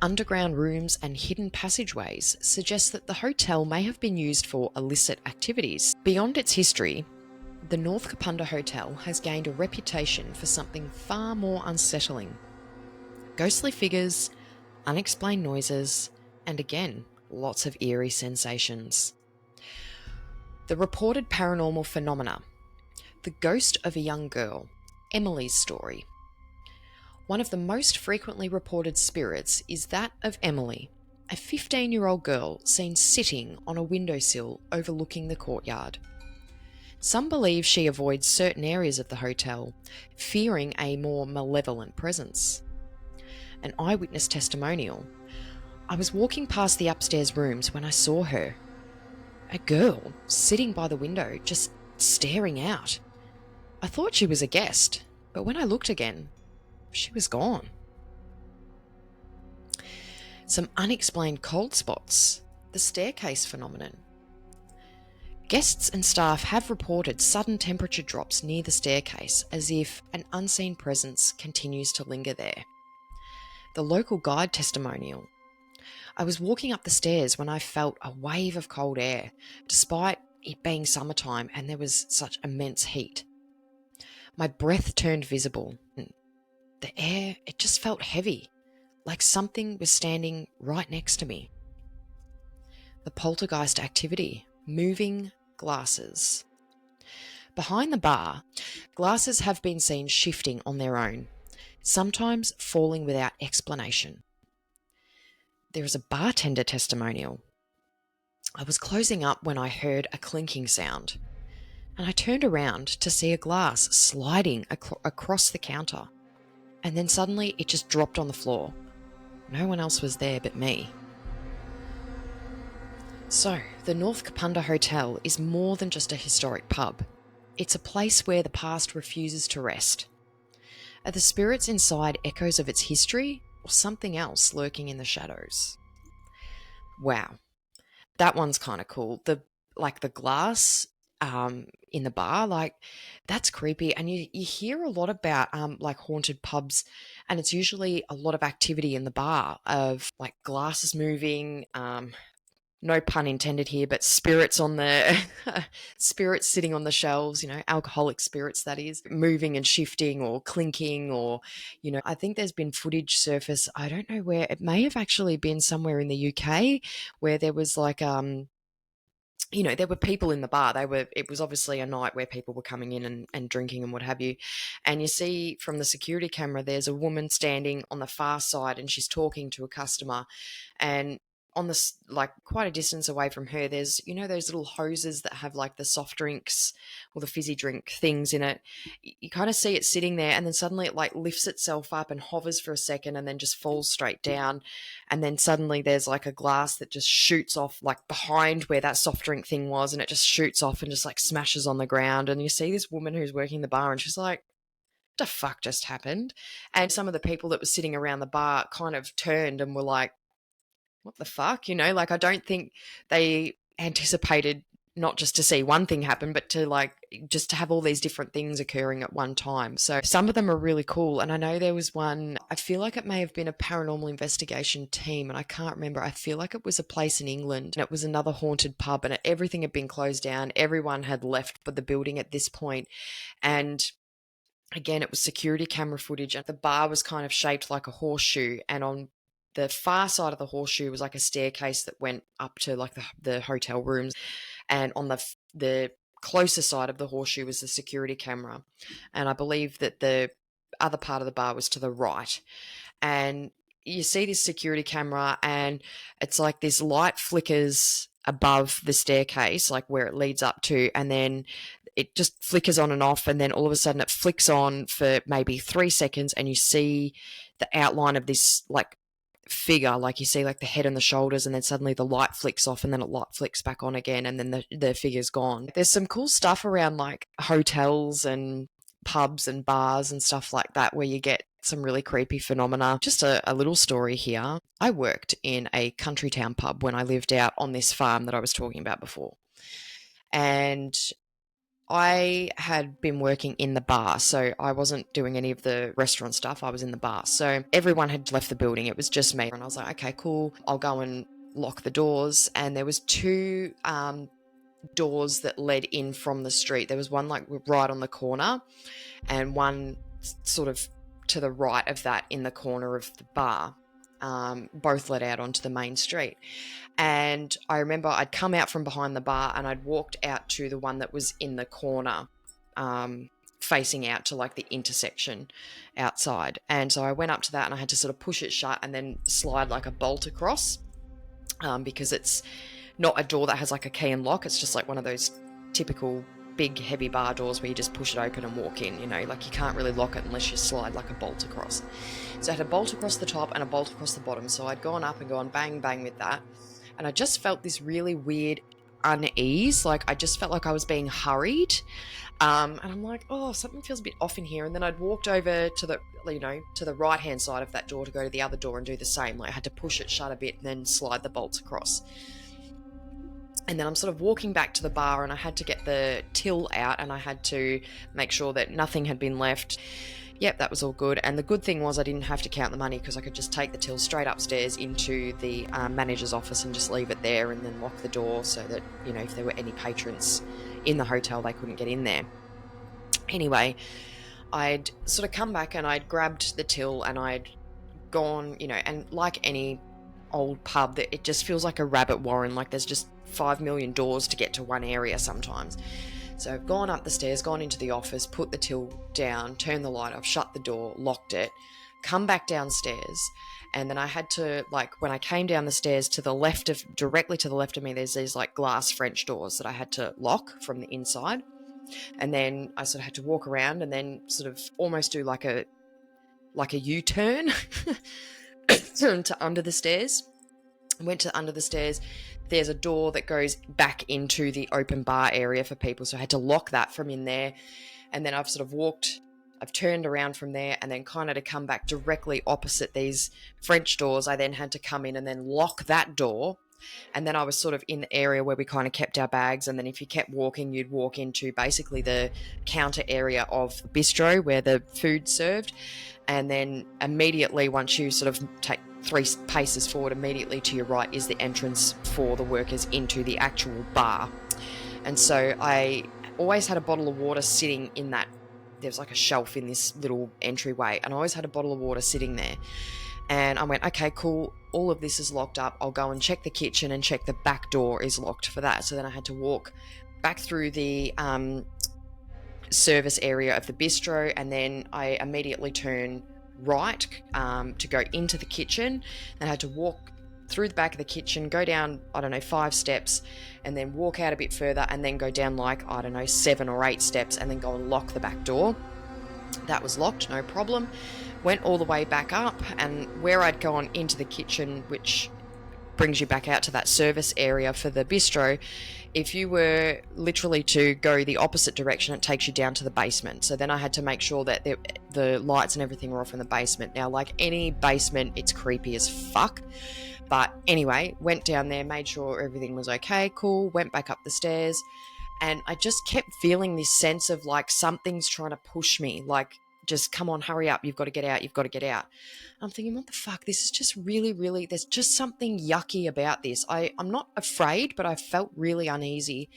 Underground rooms and hidden passageways suggest that the hotel may have been used for illicit activities. Beyond its history, the North Kapunda Hotel has gained a reputation for something far more unsettling. Ghostly figures, unexplained noises, and again, lots of eerie sensations. The reported paranormal phenomena. The ghost of a young girl, Emily's story. One of the most frequently reported spirits is that of Emily, a 15-year-old girl seen sitting on a windowsill overlooking the courtyard. Some believe she avoids certain areas of the hotel, fearing a more malevolent presence. An eyewitness testimonial. I was walking past the upstairs rooms when I saw her. A girl sitting by the window, just staring out. I thought she was a guest, but when I looked again, she was gone. Some unexplained cold spots. The staircase phenomenon. Guests and staff have reported sudden temperature drops near the staircase, as if an unseen presence continues to linger there. The local guide testimonial. I was walking up the stairs when I felt a wave of cold air, despite it being summertime and there was such immense heat. My breath turned visible. The air, it just felt heavy, like something was standing right next to me. The poltergeist activity, moving glasses. Behind the bar, glasses have been seen shifting on their own, sometimes falling without explanation. There is a bartender testimonial. I was closing up when I heard a clinking sound, and I turned around to see a glass sliding across the counter, and then suddenly it just dropped on the floor. No one else was there but me. So, the North Kapunda Hotel is more than just a historic pub. It's a place where the past refuses to rest. Are the spirits inside echoes of its history, or something else lurking in the shadows. Wow, that one's kind of cool. The glass in the bar, like, that's creepy. And you hear a lot about like haunted pubs, and it's usually a lot of activity in the bar of like glasses moving, no pun intended here, but spirits on the spirits sitting on the shelves, alcoholic spirits, that is, moving and shifting or clinking, or, I think there's been footage surface. I don't know where. It may have actually been somewhere in the UK where there was like there were people in the bar. It was obviously a night where people were coming in and drinking and what have you. And you see from the security camera, there's a woman standing on the far side and she's talking to a customer. And on this, like quite a distance away from her, there's, those little hoses that have like the soft drinks or the fizzy drink things in it. You kind of see it sitting there, and then suddenly it like lifts itself up and hovers for a second and then just falls straight down. And then suddenly there's like a glass that just shoots off like behind where that soft drink thing was, and it just shoots off and just like smashes on the ground. And you see this woman who's working the bar and she's like, "What the fuck just happened?" And some of the people that were sitting around the bar kind of turned and were like, "What the fuck?" Like, I don't think they anticipated not just to see one thing happen, but to like just to have all these different things occurring at one time. So some of them are really cool. And I know there was one, I feel like it may have been a paranormal investigation team, and I can't remember. I feel like it was a place in England, and it was another haunted pub, and everything had been closed down. Everyone had left but the building at this point. And again, it was security camera footage, and the bar was kind of shaped like a horseshoe, and on the far side of the horseshoe was like a staircase that went up to like the hotel rooms, and on the closer side of the horseshoe was the security camera, and I believe that the other part of the bar was to the right. And you see this security camera, and it's like this light flickers above the staircase, like where it leads up to, and then it just flickers on and off, and then all of a sudden it flicks on for maybe 3 seconds, and you see the outline of this like figure, like you see like the head and the shoulders, and then suddenly the light flicks off, and then it light flicks back on again, and then the figure's gone. There's some cool stuff around like hotels and pubs and bars and stuff like that where you get some really creepy phenomena. Just a little story here. I worked in a country town pub when I lived out on this farm that I was talking about before, and I had been working in the bar, so I wasn't doing any of the restaurant stuff. I was in the bar. So everyone had left the building. It was just me. And I was like, okay, cool. I'll go and lock the doors. And there was 2 doors that led in from the street. There was one like right on the corner, and one sort of to the right of that in the corner of the bar. Both led out onto the main street. And I remember I'd come out from behind the bar and I'd walked out to the one that was in the corner, facing out to like the intersection outside. And so I went up to that and I had to sort of push it shut and then slide like a bolt across, because it's not a door that has like a key and lock. It's just like one of those typical big heavy bar doors where you just push it open and walk in, like you can't really lock it unless you slide like a bolt across. So I had a bolt across the top and a bolt across the bottom. So I'd gone up and gone bang, bang with that. And I just felt this really weird unease. Like I just felt like I was being hurried. And I'm like, oh, something feels a bit off in here. And then I'd walked over to the right-hand side of that door to go to the other door and do the same. Like I had to push it shut a bit and then slide the bolts across. And then I'm sort of walking back to the bar, and I had to get the till out, and I had to make sure that nothing had been left. Yep, that was all good. And the good thing was I didn't have to count the money, because I could just take the till straight upstairs into the manager's office and just leave it there, and then lock the door so that, if there were any patrons in the hotel, they couldn't get in there. Anyway, I'd sort of come back and I'd grabbed the till and I'd gone, and like any old pub, that it just feels like a rabbit warren. Like there's just 5 million doors to get to one area sometimes. So I've gone up the stairs, gone into the office, put the till down, turned the light off, shut the door, locked it, come back downstairs, and then I had to, like, when I came down the stairs directly to the left of me, there's these like glass French doors that I had to lock from the inside. And then I sort of had to walk around and then sort of almost do like a U-turn to under the stairs. Went to under the stairs. There's a door that goes back into the open bar area for people, so I had to lock that from in there. And then I've sort of walked I've turned around from there, and then kind of to come back directly opposite these French doors, I then had to come in and then lock that door. And then I was sort of in the area where we kind of kept our bags. And then if you kept walking, you'd walk into basically the counter area of the bistro where the food's served. And then immediately, once you sort of take 3 paces forward, immediately to your right is the entrance for the workers into the actual bar. And so I always had a bottle of water sitting in that. There's like a shelf in this little entryway, and I always had a bottle of water sitting there. And I went, okay, cool, all of this is locked up. I'll go and check the kitchen and check the back door is locked for that. So then I had to walk back through the service area of the bistro, and then I immediately turn right to go into the kitchen. And I had to walk through the back of the kitchen, go down, 5 steps, and then walk out a bit further, and then go down 7 or 8 steps, and then go and lock the back door. That was locked, no problem. Went all the way back up, and where I'd gone into the kitchen, which brings you back out to that service area for the bistro, if you were literally to go the opposite direction, it takes you down to the basement. So then I had to make sure that the lights and everything were off in the basement. Now, like any basement, it's creepy as fuck. But anyway, went down there, made sure everything was okay, cool, went back up the stairs, and I just kept feeling this sense of like something's trying to push me, like, just come on, hurry up, you've got to get out, you've got to get out. I'm thinking, what the fuck, this is just really, really, there's just something yucky about this. I'm not afraid, but I felt really uneasy.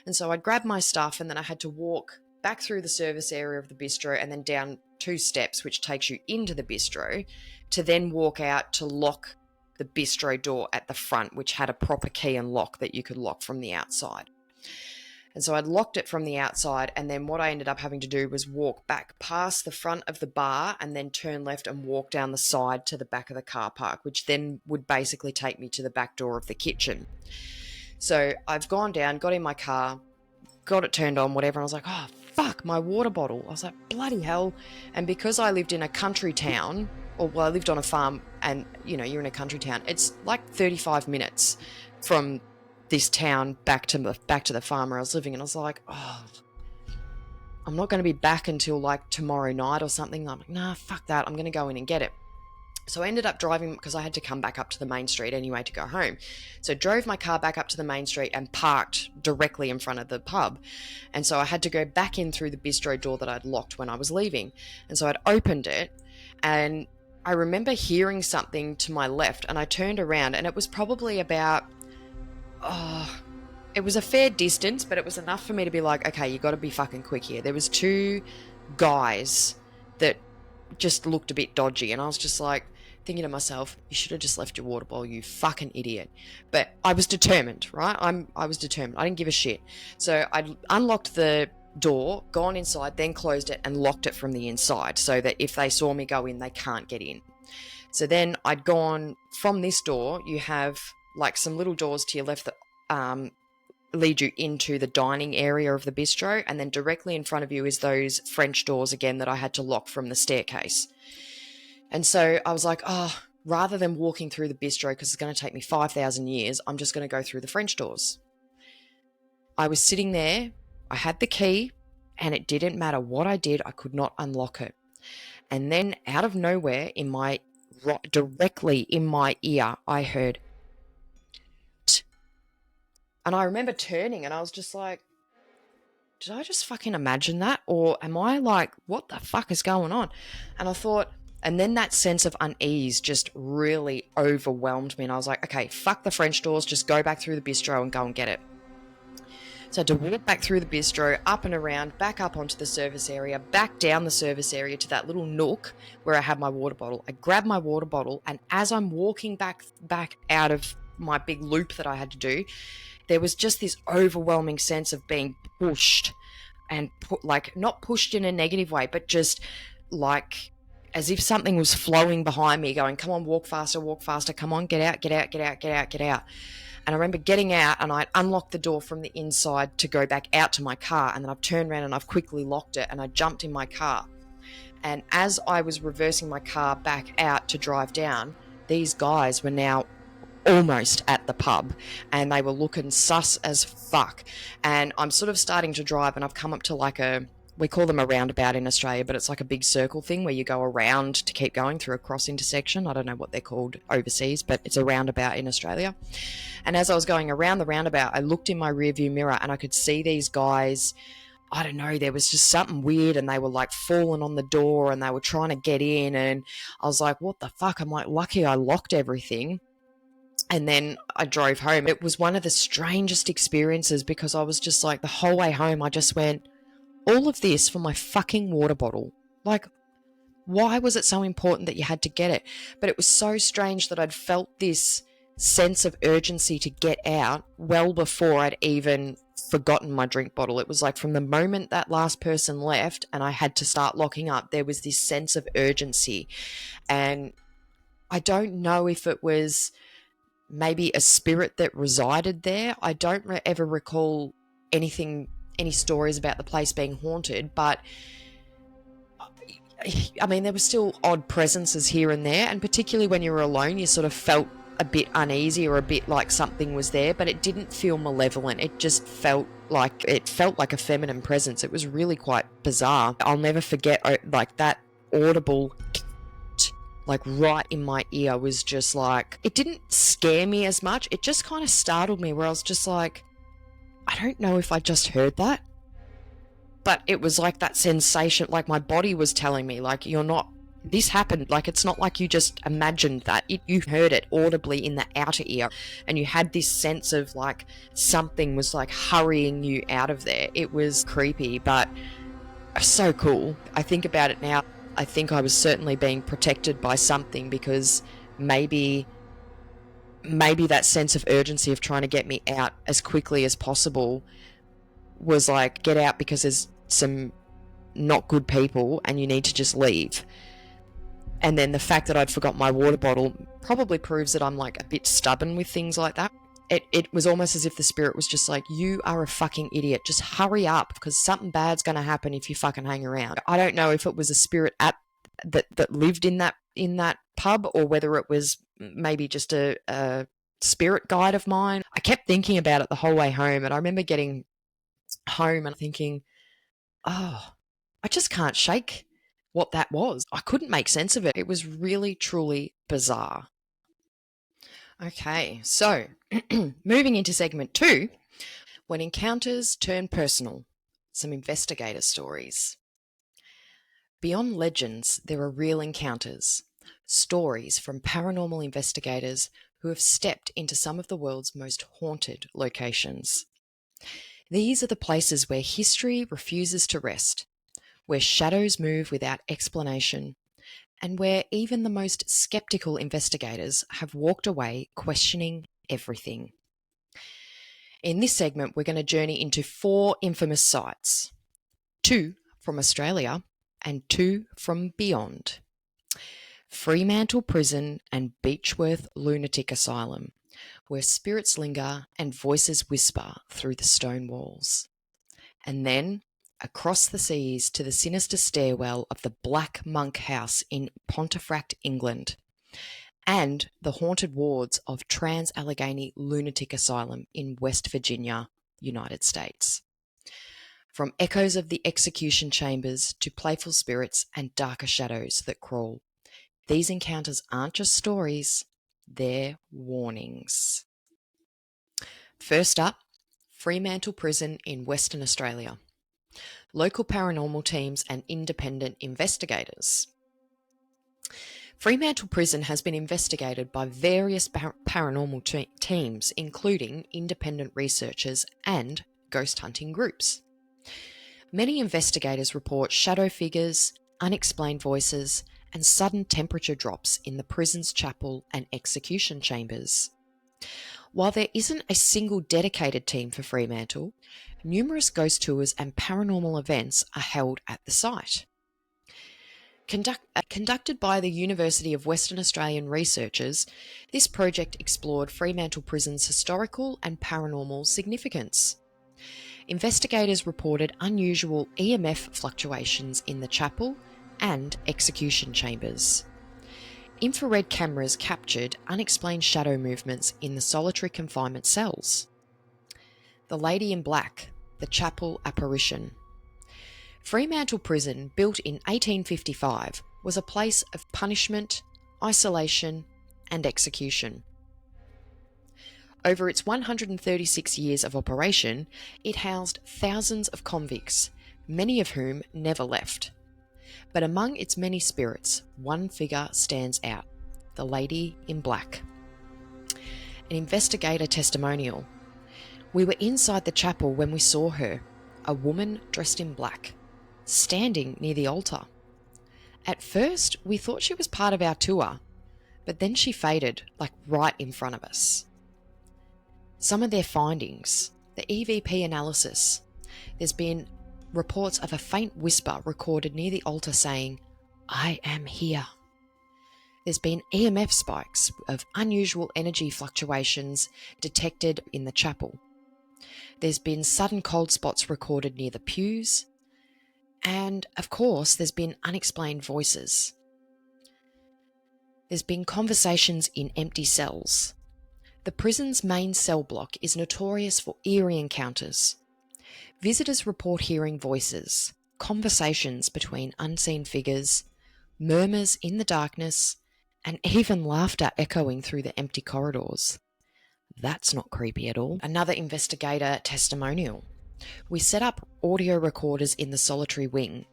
And so I grabbed my stuff, and then I had to walk back through the service area of the bistro and then down 2 steps, which takes you into the bistro, to then walk out to lock the bistro door at the front, which had a proper key and lock that you could lock from the outside. And so I'd locked it from the outside, and then what I ended up having to do was walk back past the front of the bar and then turn left and walk down the side to the back of the car park, which then would basically take me to the back door of the kitchen. So I've gone down, got in my car, got it turned on, whatever, and I was like, oh, fuck, my water bottle. I was like, bloody hell. And because I lived in a country town, I lived on a farm, and, you're in a country town, it's like 35 minutes from this town back to the farm where I was living, and I was like, oh, I'm not going to be back until like tomorrow night or something. I'm like, nah, fuck that, I'm going to go in and get it. So I ended up driving, because I had to come back up to the main street anyway to go home. So drove my car back up to the main street and parked directly in front of the pub. And so I had to go back in through the bistro door that I'd locked when I was leaving. And so I'd opened it, and I remember hearing something to my left, and I turned around, and it was probably about, it was a fair distance, but it was enough for me to be like, okay, you got to be fucking quick here. There was 2 guys that just looked a bit dodgy, and I was just like thinking to myself, you should have just left your water bottle, you fucking idiot. But I was determined, right? I was determined. I didn't give a shit. So I unlocked the door, gone inside, then closed it and locked it from the inside, so that if they saw me go in, they can't get in. So then I'd gone from this door. You have like some little doors to your left that lead you into the dining area of the bistro, and then directly in front of you is those French doors again that I had to lock from the staircase. And so I was like, rather than walking through the bistro, because it's going to take me 5,000 years, I'm just going to go through the French doors. I was sitting there, I had the key, and it didn't matter what I did, I could not unlock it. And then out of nowhere, directly in my ear, I heard, and I remember turning, and I was just like, did I just fucking imagine that? Or am I like, what the fuck is going on? And I thought, and then that sense of unease just really overwhelmed me. And I was like, okay, fuck the French doors, just go back through the bistro and go and get it. So I had to walk back through the bistro, up and around, back up onto the service area, back down the service area to that little nook where I had my water bottle. I grabbed my water bottle, and as I'm walking back out of my big loop that I had to do, there was just this overwhelming sense of being pushed, and like not pushed in a negative way, but just like as if something was flowing behind me going, come on, walk faster, come on, get out. And I remember getting out, and I'd unlocked the door from the inside to go back out to my car, and then I've turned around and I've quickly locked it, and I jumped in my car. And as I was reversing my car back out to drive down, these guys were now almost at the pub, and they were looking sus as fuck. And I'm sort of starting to drive, and I've come up to like a We call them a roundabout in Australia, but it's like a big circle thing where you go around to keep going through a cross intersection. I don't know what they're called overseas, but it's a roundabout in Australia. And as I was going around the roundabout, I looked in my rearview mirror and I could see these guys. I don't know, there was just something weird, and they were like falling on the door and they were trying to get in, and I was like, what the fuck? I'm like, lucky I locked everything. And then I drove home. It was one of the strangest experiences because I was just like, the whole way home, I just went, all of this for my fucking water bottle. Like, why was it so important that you had to get it? But it was so strange that I'd felt this sense of urgency to get out well before I'd even forgotten my drink bottle. It was like from the moment that last person left and I had to start locking up, there was this sense of urgency. And I don't know if it was maybe a spirit that resided there. I don't ever recall any stories about the place being haunted, but I mean, there were still odd presences here and there, and particularly when you were alone, you sort of felt a bit uneasy or a bit like something was there, but it didn't feel malevolent. It just felt like a feminine presence. It was really quite bizarre. I'll never forget like that audible like right in my ear was just like, it didn't scare me as much. It just kind of startled me where I was just like, I don't know if I just heard that, but it was like that sensation, like my body was telling me, like, this happened, like it's not like you just imagined that. You heard it audibly in the outer ear, and you had this sense of like something was like hurrying you out of there. It was creepy, but so cool. I think about it now. I think I was certainly being protected by something, because maybe that sense of urgency of trying to get me out as quickly as possible was like, get out because there's some not good people and you need to just leave. And then the fact that I'd forgot my water bottle probably proves that I'm like a bit stubborn with things like that. It was almost as if the spirit was just like, you are a fucking idiot, just hurry up because something bad's going to happen if you fucking hang around. I don't know if it was a spirit that lived in that pub, or whether it was maybe just a spirit guide of mine. I kept thinking about it the whole way home, and I remember getting home and thinking, oh, I just can't shake what that was. I couldn't make sense of it. It was really, truly bizarre. Okay, so moving into segment 2, when encounters turn personal, some investigator stories. Beyond legends, there are real encounters, stories from paranormal investigators who have stepped into some of the world's most haunted locations. These are the places where history refuses to rest, where shadows move without explanation, and where even the most skeptical investigators have walked away questioning everything. In this segment, we're going to journey into 4 infamous sites, 2 from Australia and 2 from beyond. Fremantle Prison and Beechworth Lunatic Asylum, where spirits linger and voices whisper through the stone walls. And then across the seas to the sinister stairwell of the Black Monk House in Pontefract, England, and the haunted wards of Trans-Allegheny Lunatic Asylum in West Virginia, United States. From echoes of the execution chambers to playful spirits and darker shadows that crawl, these encounters aren't just stories, they're warnings. First up, Fremantle Prison in Western Australia. Local paranormal teams and independent investigators. Fremantle Prison has been investigated by various paranormal teams, including independent researchers and ghost hunting groups. Many investigators report shadow figures, unexplained voices, and sudden temperature drops in the prison's chapel and execution chambers. While there isn't a single dedicated team for Fremantle, numerous ghost tours and paranormal events are held at the site. Conducted by the University of Western Australian researchers, this project explored Fremantle Prison's historical and paranormal significance. Investigators reported unusual EMF fluctuations in the chapel and execution chambers. Infrared cameras captured unexplained shadow movements in the solitary confinement cells. The Lady in Black, the chapel apparition. Fremantle Prison, built in 1855, was a place of punishment, isolation, and execution. Over its 136 years of operation, it housed thousands of convicts, many of whom never left. But among its many spirits, one figure stands out: the Lady in Black. An investigator testimonial. We were inside the chapel when we saw her, a woman dressed in black, standing near the altar. At first, we thought she was part of our tour, but then she faded, like right in front of us. Some of their findings: the EVP analysis. There's been reports of a faint whisper recorded near the altar saying, "I am here." There's been EMF spikes of unusual energy fluctuations detected in the chapel. There's been sudden cold spots recorded near the pews. And, of course, there's been unexplained voices. There's been conversations in empty cells. The prison's main cell block is notorious for eerie encounters. Visitors report hearing voices, conversations between unseen figures, murmurs in the darkness, and even laughter echoing through the empty corridors. That's not creepy at all. Another investigator testimonial. We set up audio recorders in the solitary wing.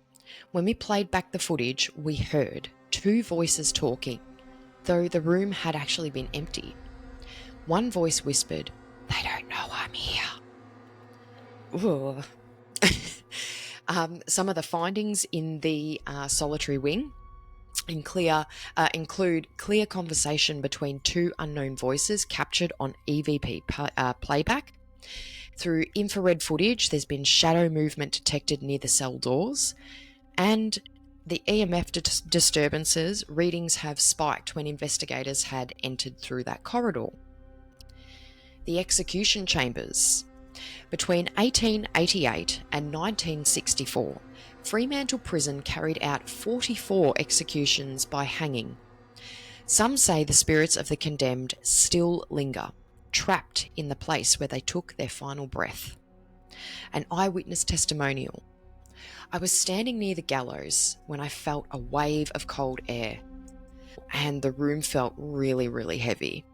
When we played back the footage, we heard two voices talking, though the room had actually been empty. One voice whispered, "They don't know I'm here." Ooh. Some of the findings in the solitary wing include clear conversation between two unknown voices captured on EVP playback. Through infrared footage, there's been shadow movement detected near the cell doors, and the EMF disturbances readings have spiked when investigators had entered through that corridor. The execution chambers. Between 1888 and 1964, Fremantle Prison carried out 44 executions by hanging. Some say the spirits of the condemned still linger, trapped in the place where they took their final breath. An eyewitness testimonial. I was standing near the gallows when I felt a wave of cold air, and the room felt really, really heavy.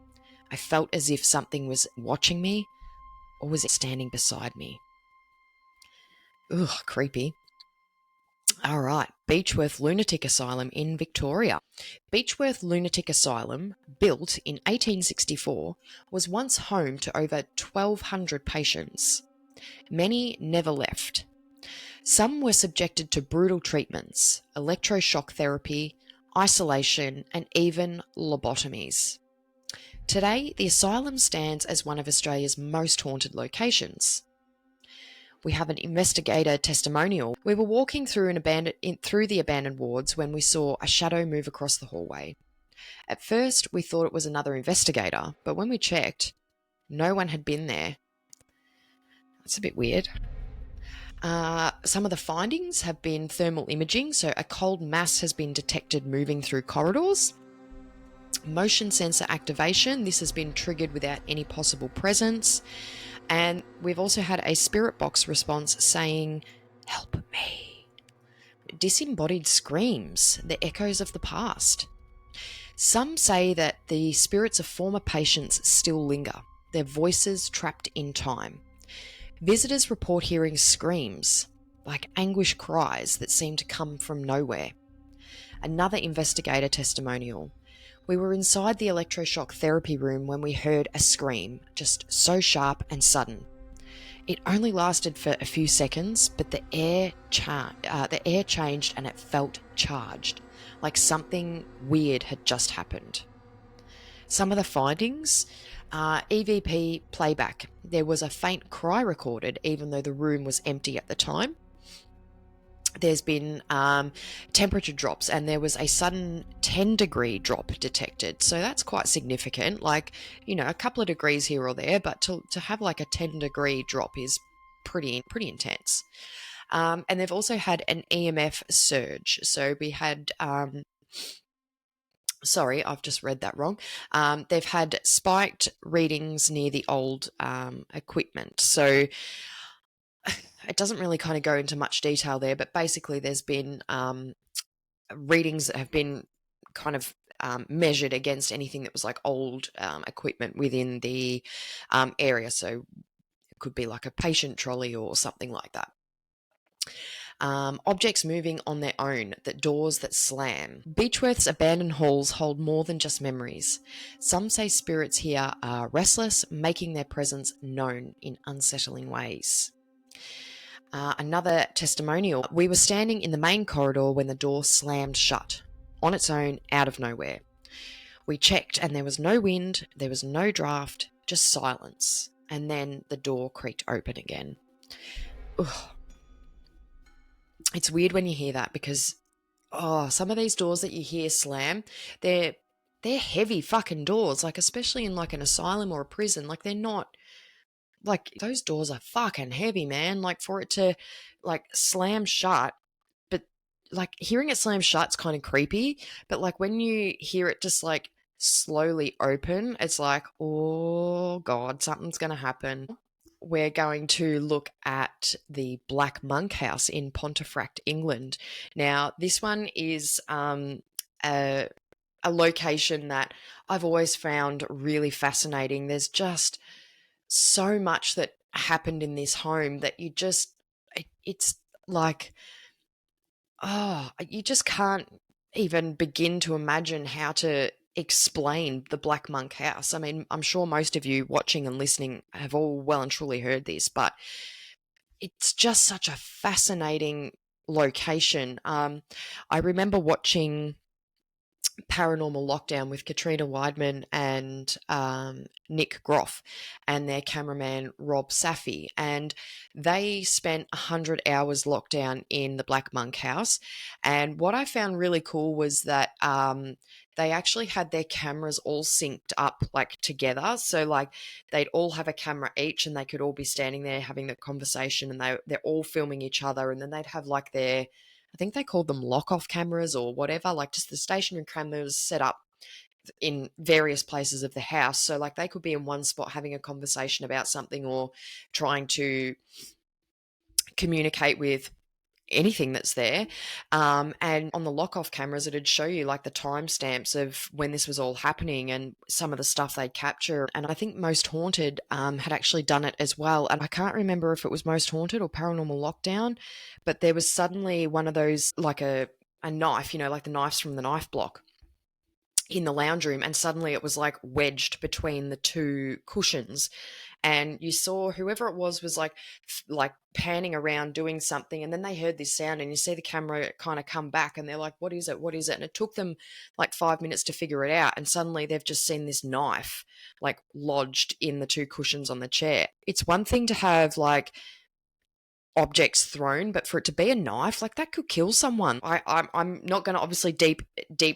I felt as if something was watching me, or was it standing beside me? Ugh, creepy. All right, Beechworth Lunatic Asylum in Victoria. Beechworth Lunatic Asylum, built in 1864, was once home to over 1,200 patients. Many never left. Some were subjected to brutal treatments, electroshock therapy, isolation, and even lobotomies. Today, the asylum stands as one of Australia's most haunted locations. We have an investigator testimonial. We were walking through the abandoned wards when we saw a shadow move across the hallway. At first, we thought it was another investigator, but when we checked, no one had been there. That's a bit weird. Some of the findings have been thermal imaging, so a cold mass has been detected moving through corridors. Motion sensor activation, this has been triggered without any possible presence. And we've also had a spirit box response saying, "Help me." Disembodied screams, the echoes of the past. Some say that the spirits of former patients still linger, their voices trapped in time. Visitors report hearing screams, like anguish cries that seem to come from nowhere. Another investigator testimonial. We were inside the electroshock therapy room when we heard a scream, just so sharp and sudden. It only lasted for a few seconds, but the air changed and it felt charged, like something weird had just happened. Some of the findings, EVP playback. There was a faint cry recorded, even though the room was empty at the time. There's been temperature drops, and there was a sudden 10-degree drop detected. So that's quite significant, like, a couple of degrees here or there, but to have like a 10-degree drop is pretty intense. And they've also had an EMF surge. So we had, sorry, I've just read that wrong. They've had spiked readings near the old equipment. So it doesn't really kind of go into much detail there, but basically there's been readings that have been kind of measured against anything that was like old equipment within the area. So it could be like a patient trolley or something like that. Objects moving on their own, doors that slam. Beechworth's abandoned halls hold more than just memories. Some say spirits here are restless, making their presence known in unsettling ways. Another testimonial. We were standing in the main corridor when the door slammed shut, on its own, out of nowhere. We checked and there was no wind, there was no draft, just silence. And then the door creaked open again. Ugh. It's weird when you hear that because, some of these doors that you hear slam, they're heavy fucking doors, like especially in like an asylum or a prison. Like they're not, like those doors are fucking heavy, man. Like for it to like slam shut, but like hearing it slam shut's kind of creepy. But like when you hear it just like slowly open, it's like, oh God, something's going to happen. We're going to look at the Black Monk House in Pontefract, England. Now, this one is a location that I've always found really fascinating. There's just so much that happened in this home that it's like, you just can't even begin to imagine how to explain the Black Monk House. I mean, I'm sure most of you watching and listening have all well and truly heard this, but it's just such a fascinating location. I remember watching Paranormal Lockdown with Katrina Weidman and Nick Groff and their cameraman Rob Safi, and they spent 100 hours locked down in the Black Monk House. And what I found really cool was that they actually had their cameras all synced up like together, so like they'd all have a camera each and they could all be standing there having the conversation, and they're all filming each other, and then they'd have like their, I think they called them lock-off cameras or whatever, like just the stationary cameras set up in various places of the house. So like they could be in one spot having a conversation about something or trying to communicate with anything that's there. And on the lock-off cameras, it'd show you like the timestamps of when this was all happening and some of the stuff they'd capture. And I think Most Haunted had actually done it as well. And I can't remember if it was Most Haunted or Paranormal Lockdown, but there was suddenly one of those, like a knife, you know, like the knives from the knife block in the lounge room, and suddenly it was like wedged between the two cushions, and you saw whoever it was like panning around doing something, and then they heard this sound and you see the camera kind of come back and they're like, what is it, and it took them like 5 minutes to figure it out, and suddenly they've just seen this knife like lodged in the two cushions on the chair. It's one thing to have like objects thrown, but for it to be a knife, like that could kill someone. I'm not going to obviously deep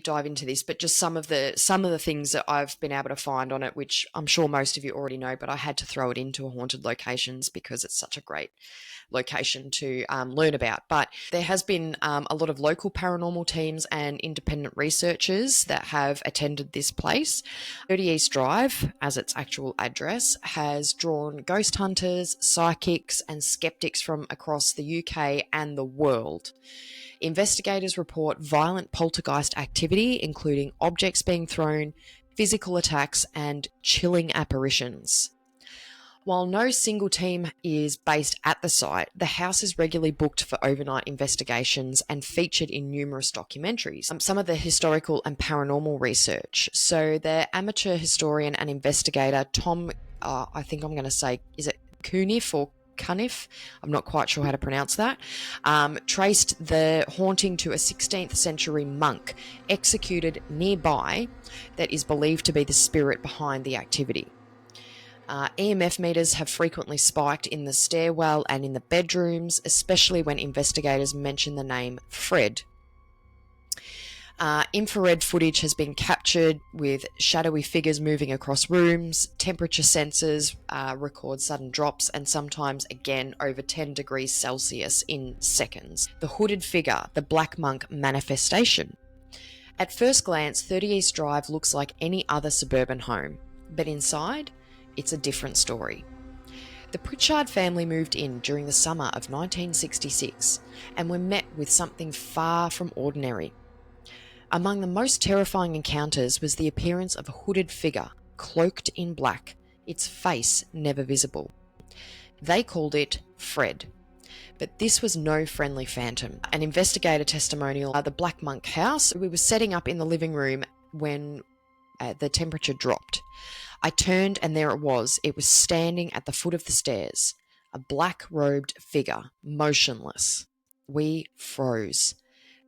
dive into this, but just some of the things that I've been able to find on it, which I'm sure most of you already know, but I had to throw it into haunted locations because it's such a great location to learn about. But there has been a lot of local paranormal teams and independent researchers that have attended this place. 30 East Drive, as its actual address, has drawn ghost hunters, psychics and skeptics from across the UK and the world. Investigators report violent poltergeist activity, including objects being thrown, physical attacks and chilling apparitions. While no single team is based at the site, the house is regularly booked for overnight investigations and featured in numerous documentaries. Some of the historical and paranormal research. So the amateur historian and investigator Tom, I think I'm going to say, is it Cuniffe or Cuniffe? I'm not quite sure how to pronounce that. Traced the haunting to a 16th century monk executed nearby that is believed to be the spirit behind the activity. EMF meters have frequently spiked in the stairwell and in the bedrooms, especially when investigators mention the name Fred. Infrared footage has been captured with shadowy figures moving across rooms. Temperature sensors record sudden drops and sometimes again over 10 degrees Celsius in seconds. The hooded figure, the Black Monk manifestation. At first glance, 30 East Drive looks like any other suburban home, but inside, it's a different story. The Pritchard family moved in during the summer of 1966 and were met with something far from ordinary. Among the most terrifying encounters was the appearance of a hooded figure, cloaked in black, its face never visible. They called it Fred. But this was no friendly phantom. An investigator testimonial at the Black Monk house, we were setting up in the living room when the temperature dropped. I turned and there it was. It was standing at the foot of the stairs, a black-robed figure, motionless. We froze.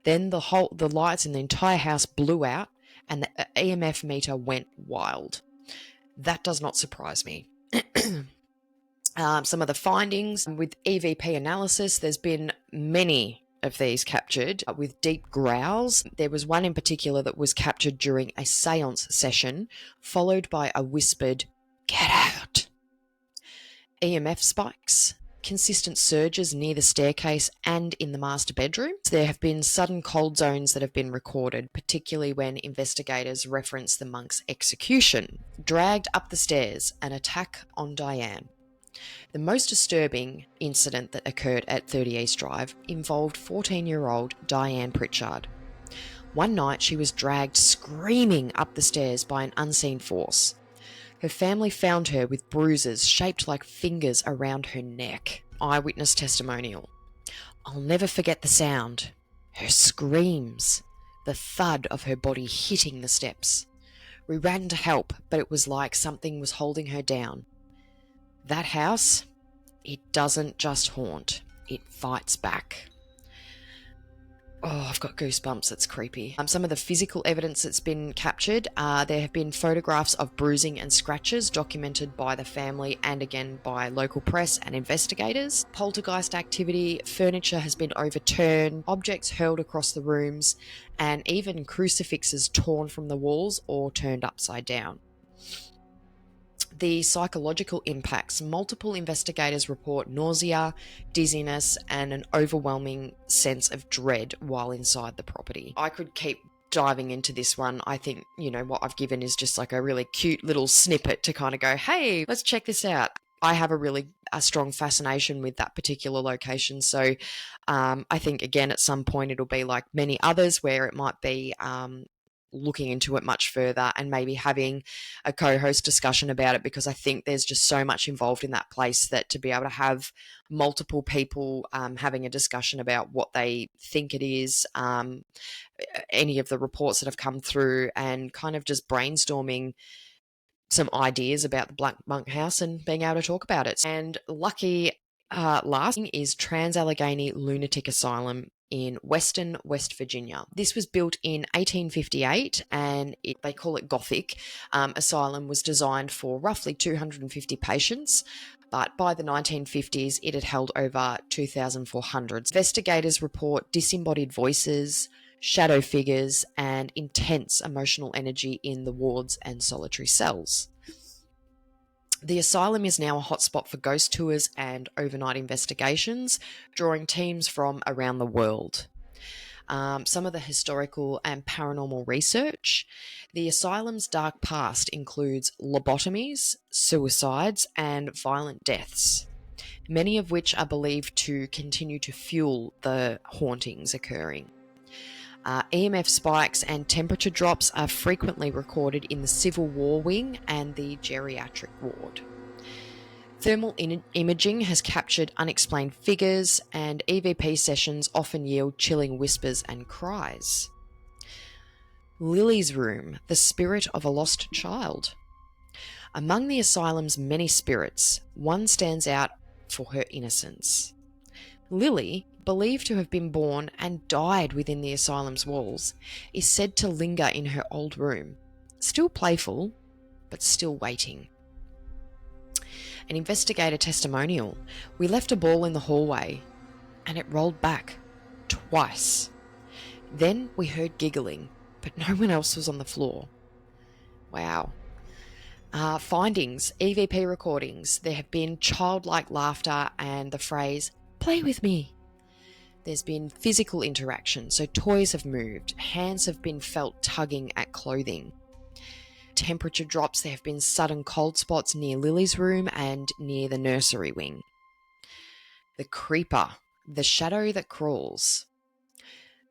Then the lights in the entire house blew out and the EMF meter went wild. That does not surprise me. Some of the findings with EVP analysis, there's been many of these captured with deep growls. There was one in particular that was captured during a seance session, followed by a whispered, "Get out!" EMF spikes, consistent surges near the staircase and in the master bedroom. There have been sudden cold zones that have been recorded, particularly when investigators reference the monk's execution. Dragged up the stairs, an attack on Diane. The most disturbing incident that occurred at 30 East Drive involved 14-year-old Diane Pritchard. One night she was dragged screaming up the stairs by an unseen force. Her family found her with bruises shaped like fingers around her neck. Eyewitness testimonial. "I'll never forget the sound. Her screams. The thud of her body hitting the steps. We ran to help, but it was like something was holding her down. That house, it doesn't just haunt, it fights back." Oh, I've got goosebumps, it's creepy. Some of the physical evidence that's been captured, there have been photographs of bruising and scratches documented by the family and again by local press and investigators. Poltergeist activity, furniture has been overturned, objects hurled across the rooms, and even crucifixes torn from the walls or turned upside down. The psychological impacts. Multiple investigators report nausea, dizziness, and an overwhelming sense of dread while inside the property. I could keep diving into this one. I think, what I've given is just like a really cute little snippet to kind of go, hey, let's check this out. I have a strong fascination with that particular location. So I think, again, at some point it'll be like many others where it might be looking into it much further and maybe having a co-host discussion about it, because I think there's just so much involved in that place that to be able to have multiple people having a discussion about what they think it is, any of the reports that have come through, and kind of just brainstorming some ideas about the Black Monk House and being able to talk about it. And lucky last thing is Trans-Allegheny Lunatic Asylum in Western West Virginia. This was built in 1858 and they call it Gothic. Asylum was designed for roughly 250 patients, but by the 1950s it had held over 2,400. Investigators report disembodied voices, shadow figures, and intense emotional energy in the wards and solitary cells. The asylum is now a hotspot for ghost tours and overnight investigations, drawing teams from around the world. Some of the historical and paranormal research. The asylum's dark past includes lobotomies, suicides, and violent deaths, many of which are believed to continue to fuel the hauntings occurring. EMF spikes and temperature drops are frequently recorded in the Civil War wing and the geriatric ward. Thermal imaging has captured unexplained figures, and EVP sessions often yield chilling whispers and cries. Lily's room, the spirit of a lost child. Among the asylum's many spirits, one stands out for her innocence. Lily, believed to have been born and died within the asylum's walls, is said to linger in her old room, still playful, but still waiting. An investigator testimonial. We left a ball in the hallway and it rolled back twice. Then we heard giggling, but no one else was on the floor. Wow. Findings, EVP recordings. There have been childlike laughter and the phrase, "Play with me." There's been physical interaction, so toys have moved, hands have been felt tugging at clothing. temperature drops. There have been sudden cold spots near Lily's room and near the nursery wing. The creeper, the shadow that crawls.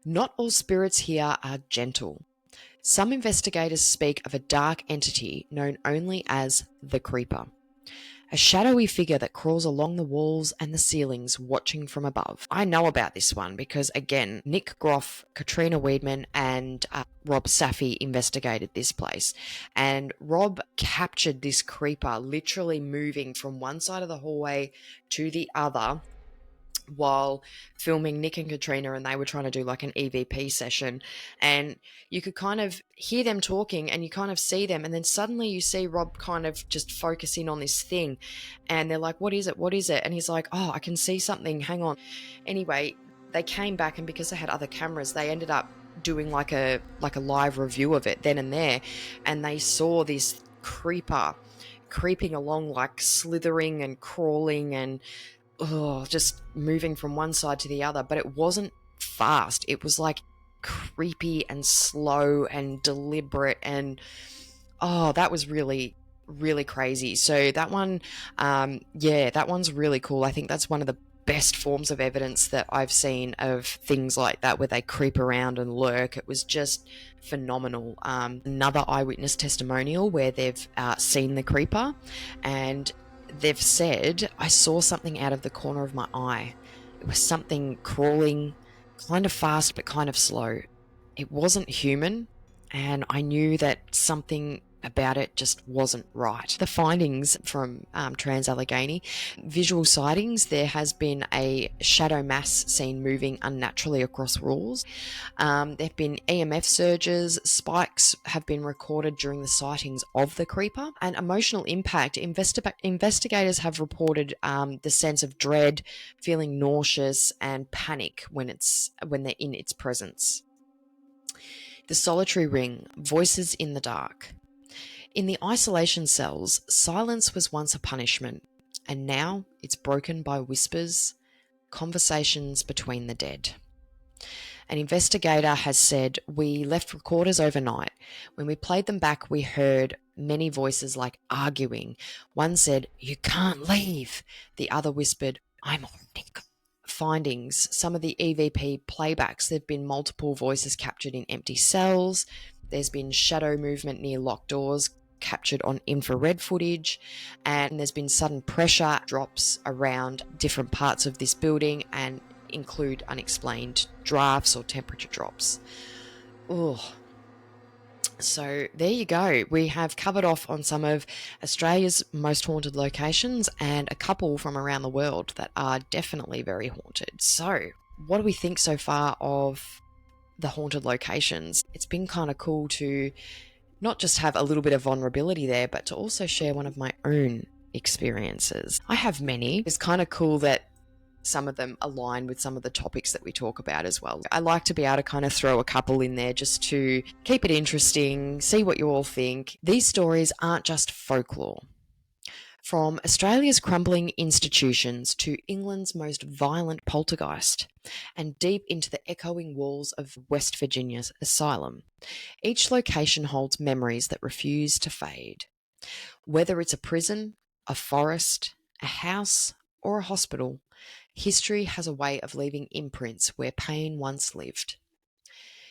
Not all spirits here are gentle. Some investigators speak of a dark entity known only as the creeper, a shadowy figure that crawls along the walls and the ceilings, watching from above. I know about this one because, again, Nick Groff, Katrina Weidman, and Rob Safi investigated this place. And Rob captured this creeper literally moving from one side of the hallway to the other while filming Nick and Katrina, and they were trying to do like an EVP session, and you could kind of hear them talking and you kind of see them, and then suddenly you see Rob kind of just focus in on this thing, and they're like, what is it? And he's like, oh, I can see something, hang on. Anyway, they came back, and because they had other cameras, they ended up doing like a live review of it then and there, and they saw this creeper creeping along, like slithering and crawling and just moving from one side to the other. But it wasn't fast. It was like creepy and slow and deliberate, and that was really, really crazy. So that one, that one's really cool. I think that's one of the best forms of evidence that I've seen of things like that, where they creep around and lurk. It was just phenomenal. Another eyewitness testimonial where they've seen the creeper, and they've said, I saw something out of the corner of my eye. It was something crawling, kind of fast but kind of slow. It wasn't human, and I knew that something about it just wasn't right. The findings from Trans-Allegheny, visual sightings, there has been a shadow mass seen moving unnaturally across walls. There have been EMF surges, spikes have been recorded during the sightings of the creeper, and emotional impact. Investigators have reported the sense of dread, feeling nauseous and panic when they're in its presence. The solitary ring, voices in the dark. In the isolation cells, silence was once a punishment, and now it's broken by whispers, conversations between the dead. An investigator has said, we left recorders overnight. When we played them back, we heard many voices like arguing. One said, you can't leave. The other whispered, I'm haunting. Findings, some of the EVP playbacks, there have been multiple voices captured in empty cells. There's been shadow movement near locked doors captured on infrared footage, and there's been sudden pressure drops around different parts of this building and include unexplained drafts or temperature drops. So there you go. We have covered off on some of Australia's most haunted locations and a couple from around the world that are definitely very haunted. So what do we think so far of the haunted locations? It's been kind of cool to not just have a little bit of vulnerability there, but to also share one of my own experiences. I have many. It's kind of cool that some of them align with some of the topics that we talk about as well. I like to be able to kind of throw a couple in there just to keep it interesting, see what you all think. These stories aren't just folklore. From Australia's crumbling institutions to England's most violent poltergeist, and deep into the echoing walls of West Virginia's asylum, each location holds memories that refuse to fade. Whether it's a prison, a forest, a house, or a hospital, history has a way of leaving imprints where pain once lived.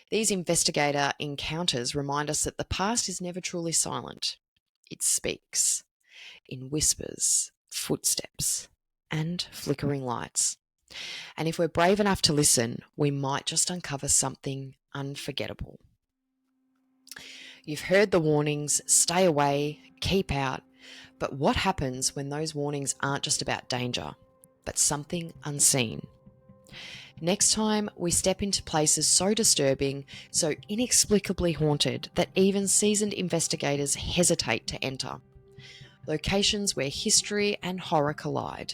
These investigator encounters remind us that the past is never truly silent. It speaks. In whispers, footsteps, and flickering lights. And if we're brave enough to listen, we might just uncover something unforgettable. You've heard the warnings, stay away, keep out, but what happens when those warnings aren't just about danger, but something unseen? Next time, we step into places so disturbing, so inexplicably haunted, that even seasoned investigators hesitate to enter. Locations where history and horror collide,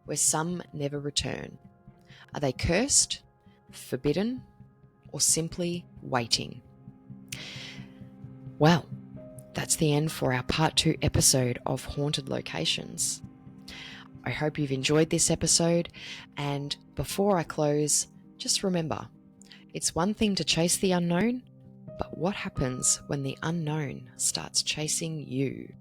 where some never return. Are they cursed, forbidden, or simply waiting? Well, that's the end for our part 2 episode of Haunted Locations. I hope you've enjoyed this episode, and before I close, just remember, it's one thing to chase the unknown, but what happens when the unknown starts chasing you.